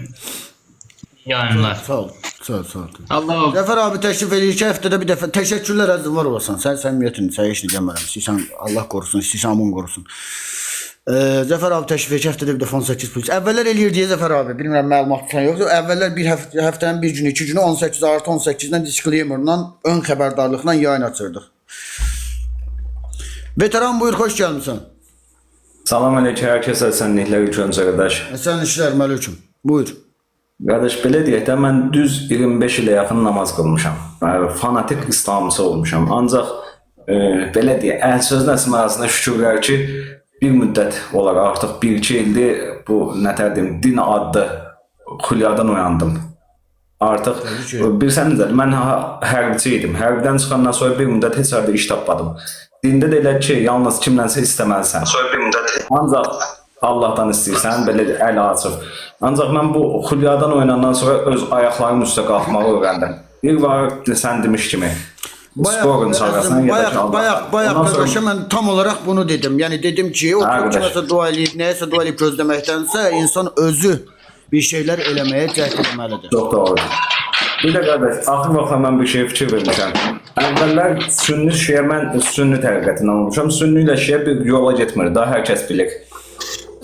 Yayınlar. Sağ ol. Zəfər abi təşrif edir ki, həftədə bir dəfə təşəkkürlər əzizim var olasan. Sən səmimiyyətin, sən heç nə demirəm. İstəyirsən Allah qorusun, istəyirsən amun qorusun. Zəfər abi təşrif edir ki, həftədə bir dəfə 18 polis. Əvvəllər eləyir deyə Zəfər abi, bilmirəm məlumat tutan yoxdur. Əvvəllər bir həftənin bir günü, 2 günü 18+18-dən disclaimer'dan ön xəbərdarlıqla yayın açırdıq. Veteran buyur, xoş gəlmisən. Salam aleyküm, hər kəsə əsənliklər ülkəmizə qardaş. Əsənliklər, mələküm. Buyur. Qardaş, belə deyək də, mən düz 25 ilə yaxın namaz qılmışam. Fanatik İslamcı olmuşam. Ancaq belə deyək, əhl söz nəsim arasında şükürlər ki, bir müddət olaraq artıq 1-2 ildir bu nətər deyim, din adlı xülyadan oyandım. Artıq bilirsən necə, mən hərbiçi idim. Hərbidən çıxandan sonra bir müddət heç yerdə iş tapmadım. Dində də elə ki, yalnız kimlənsə istəməlisən. Ancaq Allahdan istəyirsən, belə əl açıb. Ancaq mən bu xülyadan oynandan sonra öz ayaqlarımın üstə qalxmağı öyrəndim. Bir var sən demiş kimi. Bayaq qardaşa mən tam olaraq bunu dedim. Yəni dedim ki, o kiməsə dua eləyib, nəyəsə dua eləyib gözləməkdənsə insan özü bir şeylər eləməyə cəhd etməlidir. Çox doğru. Bir də qardaş, axır vaxtlar mən bir şey fikir vermişəm. Əvvəllər sünni şiə, mən sünni təriqətindən olmuşam. Sünni ilə şiə bir yola getmir, daha hər kəs bilir.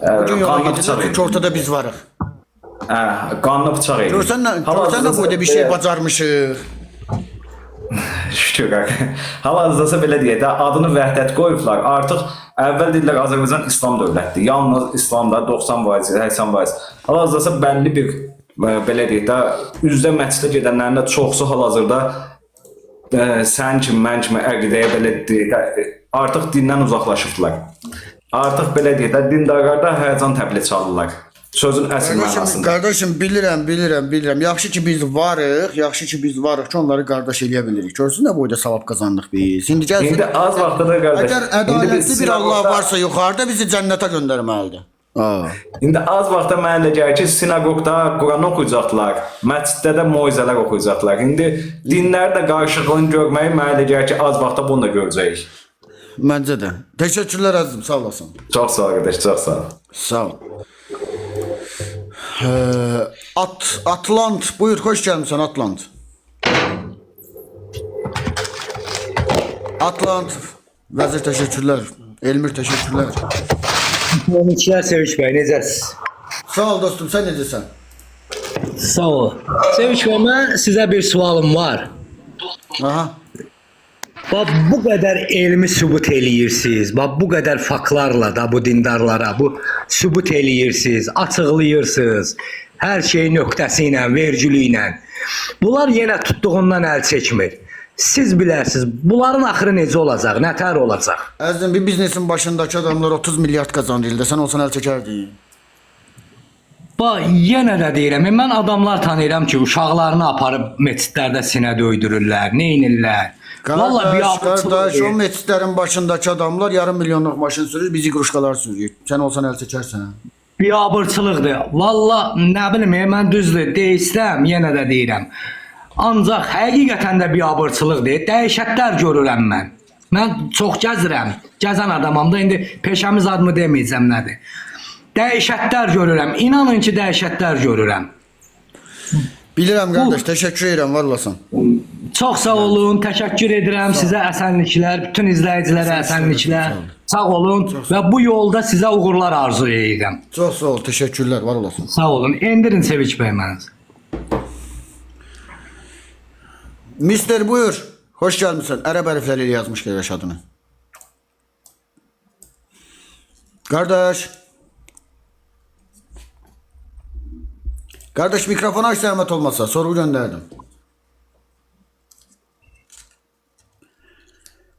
Bugün yola gedirlər, çünki ortada biz varıq. Qanlı bıçaq edir. Görsən nə boyda bir şey bacarmışıq. Şükür qardaş. Hal-hazırda belə deyək də, adını vəhdət qoyublar. Artıq əvvəl deyirlər Azərbaycan İslam dövlətidir. Yalnız İslamda 90%, 80%. Hal-hazırda bəlli bir belə deyək də, üzdə məscidə gedənlərin də çoxsu hal-hazırda sən kimi, mən kimi əqidəyə belə deyək də, artıq dindən uzaqlaşıbdılar. Artıq belə deyək də, dindarlarda həyəcan təbili çalırlar. Sözün əsl mənasında. Qardaşım, bilirəm. Yaxşı ki biz varıq ki, onları qardaş eləyə bilirik. Görsün nə boyda savab qazandıq biz. İndi az vaxtda qardaş. Əgər ədalətli bir Allah varsa yuxarıda bizi cənnətə göndərməlidir. İndi az vaxtda mənə gəlir ki, sinagogda Quran oxuyacaqlar, məsciddə də moizələr oxuyacaqlar. İndi dinlər də qarşılığını görməyi mənə gəlir ki, az vaxtda bunu da görəcəyik. Məncə də. Təşəkkürlər əzizim, sağ olasın. Çox sağ ol qardaş, çox sağ ol. Sağ ol. Atlant, buyur, xoş gəlmisən Atlant. Atlant, vəzir təşəkkürlər, Elmir təşəkkürlər. Məniklər Sevinç bəy, necəsiz? Sağ ol dostum, sən necəsən? Sağ ol. Sevinç bəy, mən sizə bir sualım var. Aha. Bax, bu qədər elmi sübut eləyirsiniz, bax, bu qədər faktlarla da bu dindarlara bu sübut eləyirsiniz, açıqlayırsınız, hər şey nöqtəsi ilə, vergülü ilə. Bunlar yenə tutduğundan əl çəkmir. Siz bilərsiniz, bunların axırı necə olacaq, nətər olacaq? Əzizim, bir biznesin başındakı adamlar 30 milyard qazanır ildə, sən olsan əl çəkərdin. Bax, yenə də deyirəm, mən adamlar tanıyıram ki, uşaqlarını aparıb meçidlərdə sinə döydürürlər, neynirlər? Qardaş, o meçidlərin başındakı adamlar yarım milyonluq maşın sürür, bizi quruşqalar sürür. Sən olsan əl çəkərsən. Biabırçılıqdır. Valla, nə bilim, mən düzdür, deyirsəm, yenə də deyirəm. Ancaq həqiqətən də biabırçılıqdır. Dəhşətlər görürəm mən. Mən çox gəzirəm. Gəzən adamam da, indi peşəmiz adımı deməyəcəm nədir. Dəhşətlər görürəm. İnanın ki, dəhşətlər görürəm. Bilirəm qardaş, təşəkkür edirəm, var olasın. Çox sağ olun, təşəkkür edirəm sizə əsənliklər, bütün izləyicilərə əsənliklər. Sağ olun və bu yolda sizə uğurlar arzu edirəm. Çox sağ ol, təşəkkürlər, var olasın. Sağ olun, endirin Sevinç bəy mənə. Mister buyur, xoş gəlmişsən. Ərəb hərfləri ilə yazmış qardaş adını. Qardaş mikrofonu aç zəhmət olmasa, soru göndərdim.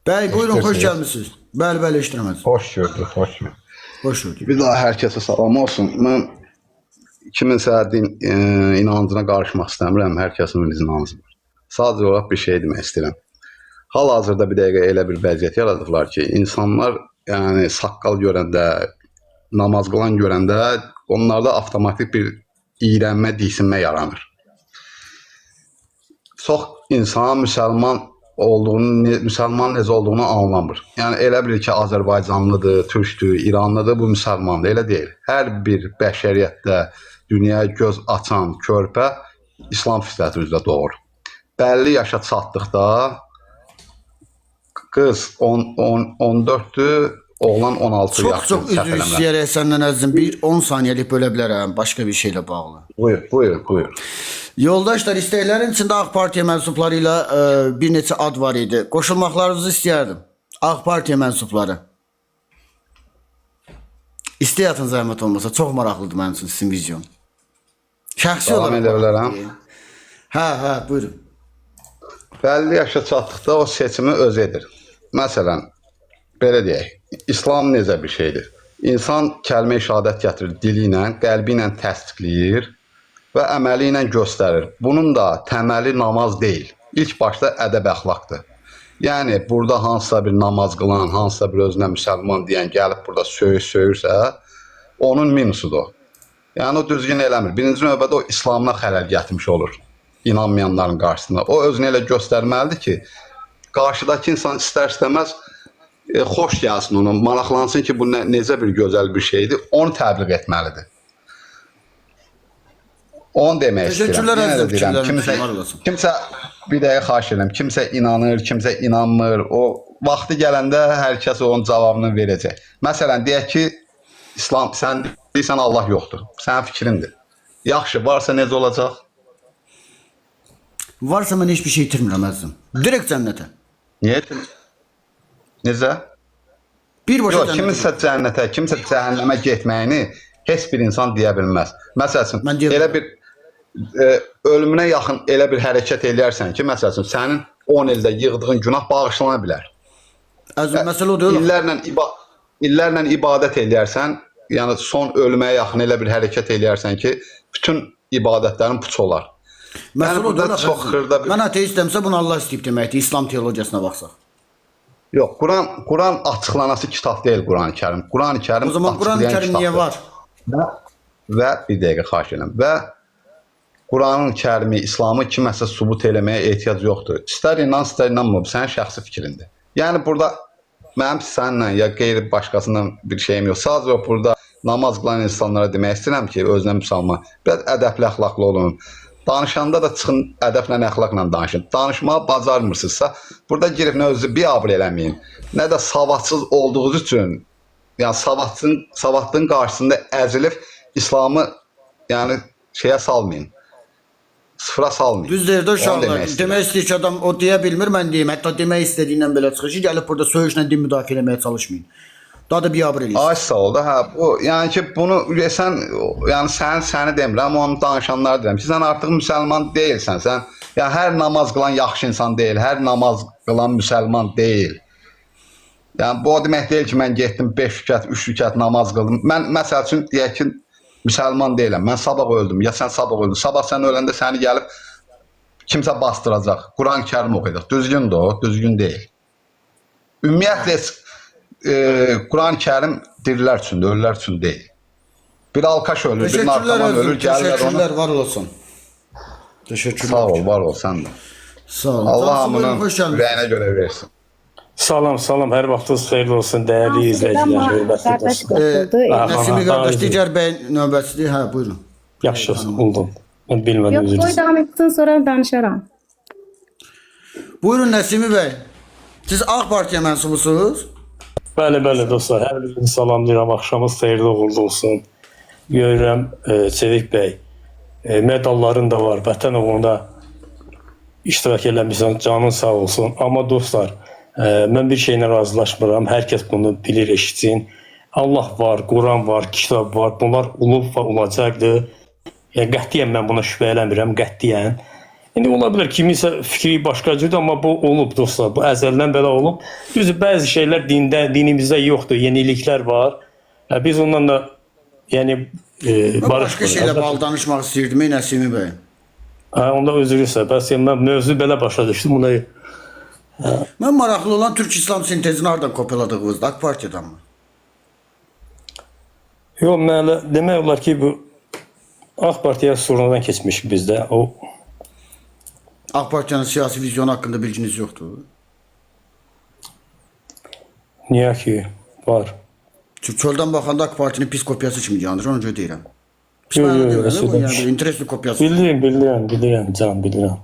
Bəy, buyurun, xoş Eşidirsiniz. gəlmisiniz. Bəli, bəli, eşidirəm. Hoş gördük, hoş gördük. Hoş gördük. Bir daha herkese salam olsun. Ben kiminsə inancına qarışmaq istəmirəm. Hər kəsin öz inancı var. Sadəcə olaraq bir şey demək istəyirəm. Hal-hazırda bir dəqiqə elə bir vəziyyət yaradıblar ki, insanlar yəni saqqal görəndə, namaz qılan görəndə onlarda avtomatik bir iyrənmə, diksinmə yaranır. Çox insan müsəlman necə olduğunu anlamır. Yəni elə bilir ki, Azərbaycanlıdır, türkdür, İranlıdır, bu müsəlmandır. Elə deyil. Hər bir bəşəriyyətdə dünyaya göz açan körpə İslam fitrəti üzrə doğur. Bəlli yaşa çatdıqda qız 14-dür, oğlan 16 yaşdır. Çox üzr istəyərək səndən əzizim bir 10 saniyəlik bölə bilərəm başqa bir şeylə bağlı. Buyur. Yoldaşlar, istəklərin içində AK Partiya mənsubları ilə bir neçə ad var idi. Qoşulmaqlarınızı istəyərdim. AK Partiya mənsubları. İstəyatın zəhmət olmasa, çox maraqlıdır mənim üçün sizin vizyon. Şəxsi Davam edə bilərəm. Hə, buyurun. Bəlli yaşa çatdıqda o seçimi özü edir. Məsələn, belə deyək, İslam necə bir şeydir? İnsan kəlmə-i şəhadət gətirir dili ilə, qəlbi ilə təsdiqləyir və əməli ilə göstərir. Bunun da təməli namaz deyil. İlk başda ədəb əxlaqdır. Yəni, burada hansısa bir namaz qılan, hansısa bir özünə müsəlman deyən gəlib burada söyürsə, onun minusudur. Yəni, o düzgün eləmir. Birinci növbədə o İslamına xələl gətirmiş olur. İnanmayanların qarşısında. O özünü elə göstərməlidir ki, qarşıdakı insan istər-istəməz xoş gəlsin ona, maraqlansın ki, bu necə bir gözəl bir şeydir, onu təbliğ etməlidir. Onu demək istəyirəm. Yenə də deyirəm, kimsə bir dəqiqə xahiş edirəm, kimsə inanır, kimsə inanmır, o vaxtı gələndə hər kəs onun cavabını verəcək. Məsələn, deyək ki, İslam, sən deyirsən Allah yoxdur, sənin fikrindir. Yaxşı, varsa necə olacaq? Varsa mən heç bir şey itirmirəm əzizim. Direkt cənnətə. Niyə? Necə? Birbaşa cənnətə. Kimsə cənnətə, kimsə cəhənnəmə getməyini heç bir insan deyə bilməz. Məsələn, elə bir ölümünə yaxın elə bir hərəkət eləyərsən ki, məsələn, sənin 10 ildə yığdığın günah bağışlana bilər. Əzizim, məsələ o deyil. İllərlə ibadət eləyərsən, yəni son ölüməyə yaxın elə bir hərəkət eləyərsən ki, bütün ibadətlərin puç olar. Məsələ o deyil. Mən ateistəmsə bunu Allah istəyib deməkdir, İslam teologiyasına baxsaq. Yox, Quran açıqlanası kitab deyil Quran-ı Kərim. Quran-ı Kərim o zaman Quran-ı Kərim niyə var? Və bir dəqiqə xahiş edirəm. Və Quran-ı Kərimi, İslamı kiməsə sübut eləməyə ehtiyac yoxdur. İstər inan, istər inanma, bu sənin şəxsi fikrindir. Yəni burada mənim səninlə ya qeyri başqasından bir şeyim yox. Sadəcə burada namaz qılan insanlara demək istəyirəm ki, özünə müsəlman, biraz ədəbli, əxlaqlı olun. Danışanda da çıxın ədəblə, əxlaqla danışın. Danışmağı bacarmırsınızsa, burada girib nə özünüzü biabır eləməyin. Nə də savadsız olduğunuz üçün, yəni savadlığın qarşısında əzilib İslamı yəni şeyə salmayın. Sıfıra salmayın. Düz deyir də uşaqlar. Demək istəyir ki, adam o deyə bilmir, mən deyim. Hətta demək istədiyindən belə çıxır ki, gəlib burada söyüşlə din müdafiə eləməyə çalışmayın. Daha da biabır eləyir. Ay sağ ol da, hə, bu, yəni ki, bunu sən, yəni səni demirəm, onu danışanlar deyirəm ki, sən artıq müsəlman deyilsən, sən, yəni hər namaz qılan yaxşı insan deyil, hər namaz qılan müsəlman deyil. Yəni, bu o demək deyil ki, mən getdim 5 rükət, 3 rükət namaz qıldım. Mən, məsəl üçün, deyək ki, müsəlman deyiləm, mən sabah öldüm, ya sən sabah öldün, sabah sən öləndə səni gəlib kimsə bastıracaq, Quran-ı Kərim oxuyacaq, düzgündür o, düzgün deyil. Ümumiyyətlə, Quran-ı Kərim dirilər üçündür, ölülər üçün deyil. Bir alkaş ölür, bir narkoman ölür, gəlirlər onu. Təşəkkürlər, var olasın. Təşəkkürlər. Sağ ol, var ol, sən də. Sağ ol. Allah hamının ürəyinə görə versin. Salam, hər vaxtınız xeyirli olsun, dəyərli izləyicilər, hörmətli dostlar. Nəsimi qardaş, digər bəy növbəsidir, hə, buyurun. Yaxşı, buldum. Mən bilmədim, özür Yox, devam etsin, sonra danışaram. Buyurun Nəsimi bəy. Siz AK Partiya mənsubusunuz? Bəli, dostlar, hər birini salamlayıram, axşamınız xeyirli uğurlu olsun. Görürəm, Çevik bəy, medalların da var, vətən uğrunda iştirak eləmişsən, canın sağ olsun. Amma dostlar, mən bir şeylə razılaşmıram, hər kəs bunu bilir, eşitsin. Allah var, Quran var, kitab var, bunlar olub və olacaqdır. Qətiyyən mən buna şübhə eləmirəm, qətiyyən. İndi ola bilər kimisə fikri başqa cürdür, amma bu olub dostlar. Bu əzəldən belə olub. Düzdür, bəzi şeylər dinimizdə yoxdur, yeniliklər var. Biz ondan da yəni Başqa şeylə bağlı danışmaq istəyirdim, Nəsimi bəy. Onda özürsə, bəs mən mövzu belə başa düşdüm. Buna Mən maraqlı olan Türk İslam sintezini hardan kopyaladığınızda AK Partiyadan mı? Yox, demək olar ki, bu AK Partiya sonradan keçmiş bizdə. O AK Partiyanın siyasi vizyonu haqqında bilginiz yoxdur. niyə ki, var. Çünki çöldən baxanda AK Partinin pis kopyası kimi yanır, ona görə deyirəm. Pis Yox, mənada yox, deyirəm, yox, yəni interesli kopyası. Bilirəm, can, bilirəm.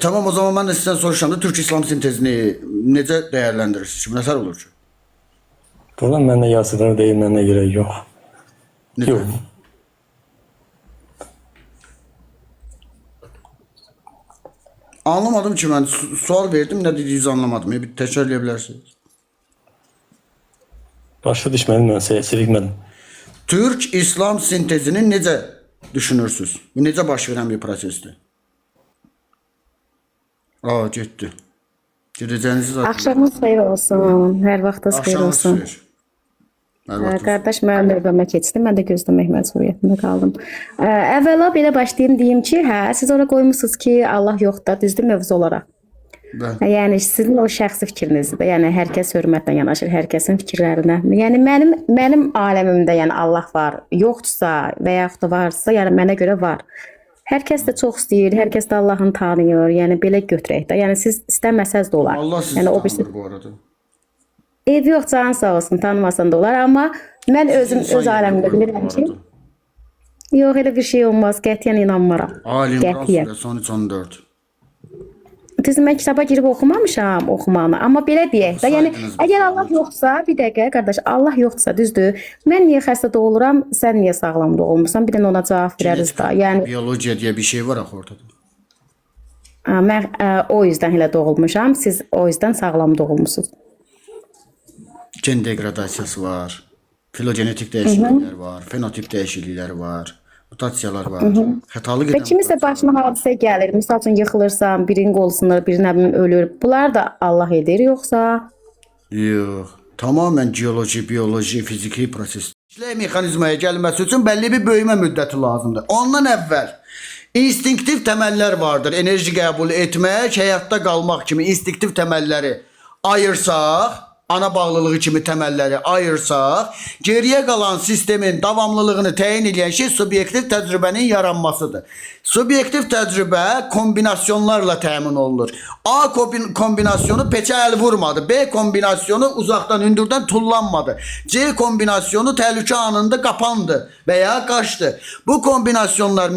Tamam, o zaman mən də sizdən soruşanda Türk İslam sintezini necə dəyərləndirirsiniz? Şimdi nəsər olur ki? Buradan mənə yazıları deyilmənə görə yox. Yox. Anlamadım ki, mən sual verdim, nə dediyinizi anlamadım. Bir təkrar edə bilərsiniz. Başa düşmədim, mən seçilmədim. Türk İslam sintezini necə düşünürsünüz? Necə baş verən bir prosesdir? Getdi. Gedəcəyinizi zaten. Axşamınız xeyir olsun. Hər vaxtınız xeyir olsun. Qardaş, mən növbəmə keçdim. Mən də gözləmək məcburiyyətində qaldım. Əvvəla belə başlayım deyim ki, siz ora qoymusunuz ki, Allah yoxdur, düzdür mövzu olaraq. Yəni sizin o şəxsi fikrinizdir. Yəni hər kəs hörmətlə yanaşır, hər kəsin fikirlərinə. Yəni mənim aləmimdə yəni Allah var, yoxdursa və yaxud da varsa, yəni mənə görə var. Hər kəs də çox istəyir, hər kəs də Allahını tanıyır. Yəni belə götürək də. Yəni siz istəməsəz də olar. Allah sizi yəni, tanır bu arada. Ev yox, canın sağ olsun, tanımasan da olar. Amma mən özüm öz aləmimdə bilirəm ki, yox, elə bir şey olmaz. Qətiyyən inanmaram. Ali İmran surəsi 13-14. Düzdür, mən kitaba girib oxumamışam oxumanı. Amma belə deyək də, yəni əgər Allah yoxsa, bir dəqiqə qardaş, Allah yoxsa, düzdür. Mən niyə xəstə doğuluram, sən niyə sağlam doğulmusan? Bir də ona cavab verəriz də. Yəni Biyologiya deyə bir şey var axı ortada. mən o yüzdən elə doğulmuşam, siz o yüzdən sağlam doğulmusunuz. Gen degradasiyası var. Filogenetik dəyişikliklər var, fenotip dəyişiklikləri var, mutasiyalar var. Xətalı Və gedən. kimisə başına hadisə gəlir. Məsəl üçün yıxılırsan, birinin qolsunlar, biri nə bilim ölür. Bunlar da Allah edir yoxsa? Yox. Tamamen geoloji, biyoloji, fiziki proses. İşlək mexanizmaya gəlməsi üçün bəlli bir böyümə müddəti lazımdır. Ondan əvvəl instinktiv təməllər vardır. Enerji qəbul etmək, həyatda qalmaq kimi instinktiv təməlləri ayırsaq, ana bağlılığı kimi təməlləri ayırsaq, geriyə qalan sistemin davamlılığını təyin edən şey subyektiv təcrübənin yaranmasıdır. Subyektiv təcrübə kombinasyonlarla təmin olunur. A kombinasyonu peçə əl vurmadı. B kombinasyonu uzaqdan hündürdən tullanmadı. C kombinasyonu təhlükə anında qapandı və ya qaçdı. Bu kombinasyonlar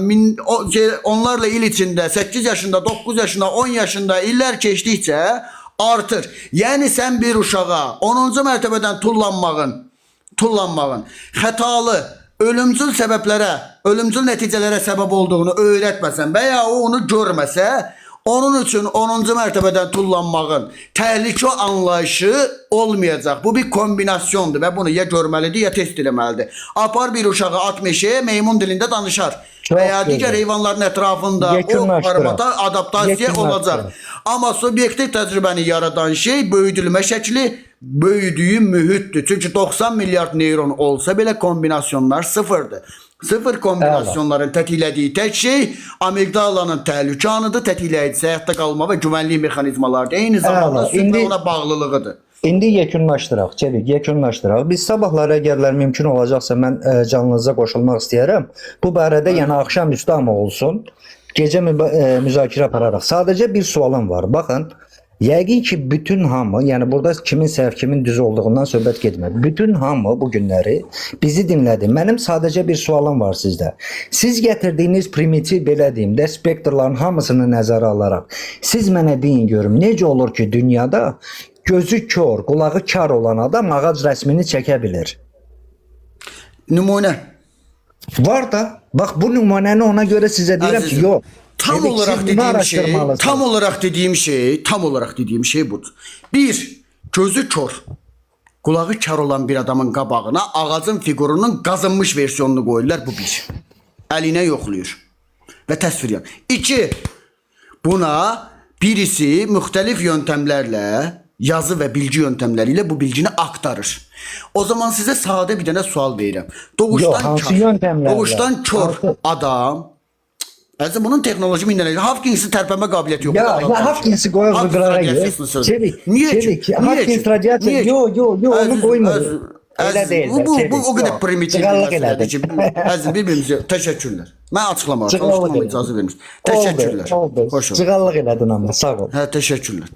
onlarla il içində 8 yaşında, 9 yaşında, 10 yaşında illər keçdikcə artır. Yəni sən bir uşağa 10-cu mərtəbədən tullanmağın xətalı, ölümcül səbəblərə, ölümcül nəticələrə səbəb olduğunu öyrətməsən və ya o onu görməsə, onun üçün 10-cu mərtəbədən tullanmağın təhlükə anlayışı olmayacaq. Bu bir kombinasyondur və bunu ya görməlidir, ya test eləməlidir. Apar bir uşağı at meşəyə, meymun dilində danışar. Və ya digər heyvanların ətrafında o formata adaptasiya olacaq. Amma subyektiv təcrübəni yaradan şey böyüdülmə şəkli, böyüdüyü mühitdir. Çünki 90 milyard neyron olsa belə kombinasyonlar sıfırdır. Sıfır kombinasyonların tətiklədiyi tək şey amigdalanın təhlükə anıdır, tətikləyici həyatda qalma və güvənlik mexanizmalardır. Eyni zamanda süd və ona bağlılığıdır. İndi yekunlaşdıraq, Cevik, yekunlaşdıraq. Biz sabahlara əgərlər mümkün olacaqsa mən canınıza qoşulmaq istəyərəm. Bu barədə yəni axşam üstü amma olsun. Gecə müzakirə apararaq. Sadəcə bir sualım var. Baxın, yəqin ki bütün hamı, yəni burada kimin səhv, kimin düz olduğundan söhbət getmir. Bütün hamı bu günləri bizi dinlədi. Mənim sadəcə bir sualım var sizdə. Siz gətirdiyiniz primitiv belə deyim də spektrların hamısını nəzərə alaraq siz mənə deyin görüm, necə olur ki dünyada gözü kör, qulağı kar olan adam ağac rəsmini çəkə bilir? Nümunə. Var da. Bax bu nümunəni ona görə sizə deyirəm ki, yox. Tam olarak dediğim şey budur. Bir, gözü kör, kulağı kar olan bir adamın qabağına ağacın figurunun qazınmış versiyonunu qoyurlar, bu bir. Əlinə yoxlayır. və təsvirən. 2. Buna birisi müxtəlif yöntemlerle, yazı ve bilgi yöntemleriyle bu bilgini aktarır. O zaman size sade bir tane sual verirəm. hansı yöntemlerle? Doğuştan kör adam. Əzizim, bunun teknoloji minələri. Hopkins'in tərpənmə qabiliyyəti yox. Ya Hopkins'i qoyaq bu qırara gir. Çevik. Hopkins radiasiya. Yo, onu qoymur. Öyle değil. Bu o kadar primitiv bir məsələdir ki, əzizim, bir-birimizə təşəkkürlər. Mən açıqlamağa çalışmama icazə vermiş. Təşəkkürlər. Xoş ol. Cığallıq elədin amma, sağ ol. Hə, təşəkkürlər.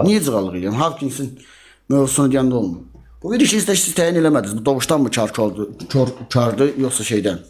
Niyə cığallıq edirəm? Hopkins'in mövzusunu deyəndə olmur. Bu bir işi siz təyin eləmədiniz. Bu doğuşdan mı kardı, yoxsa şeydən?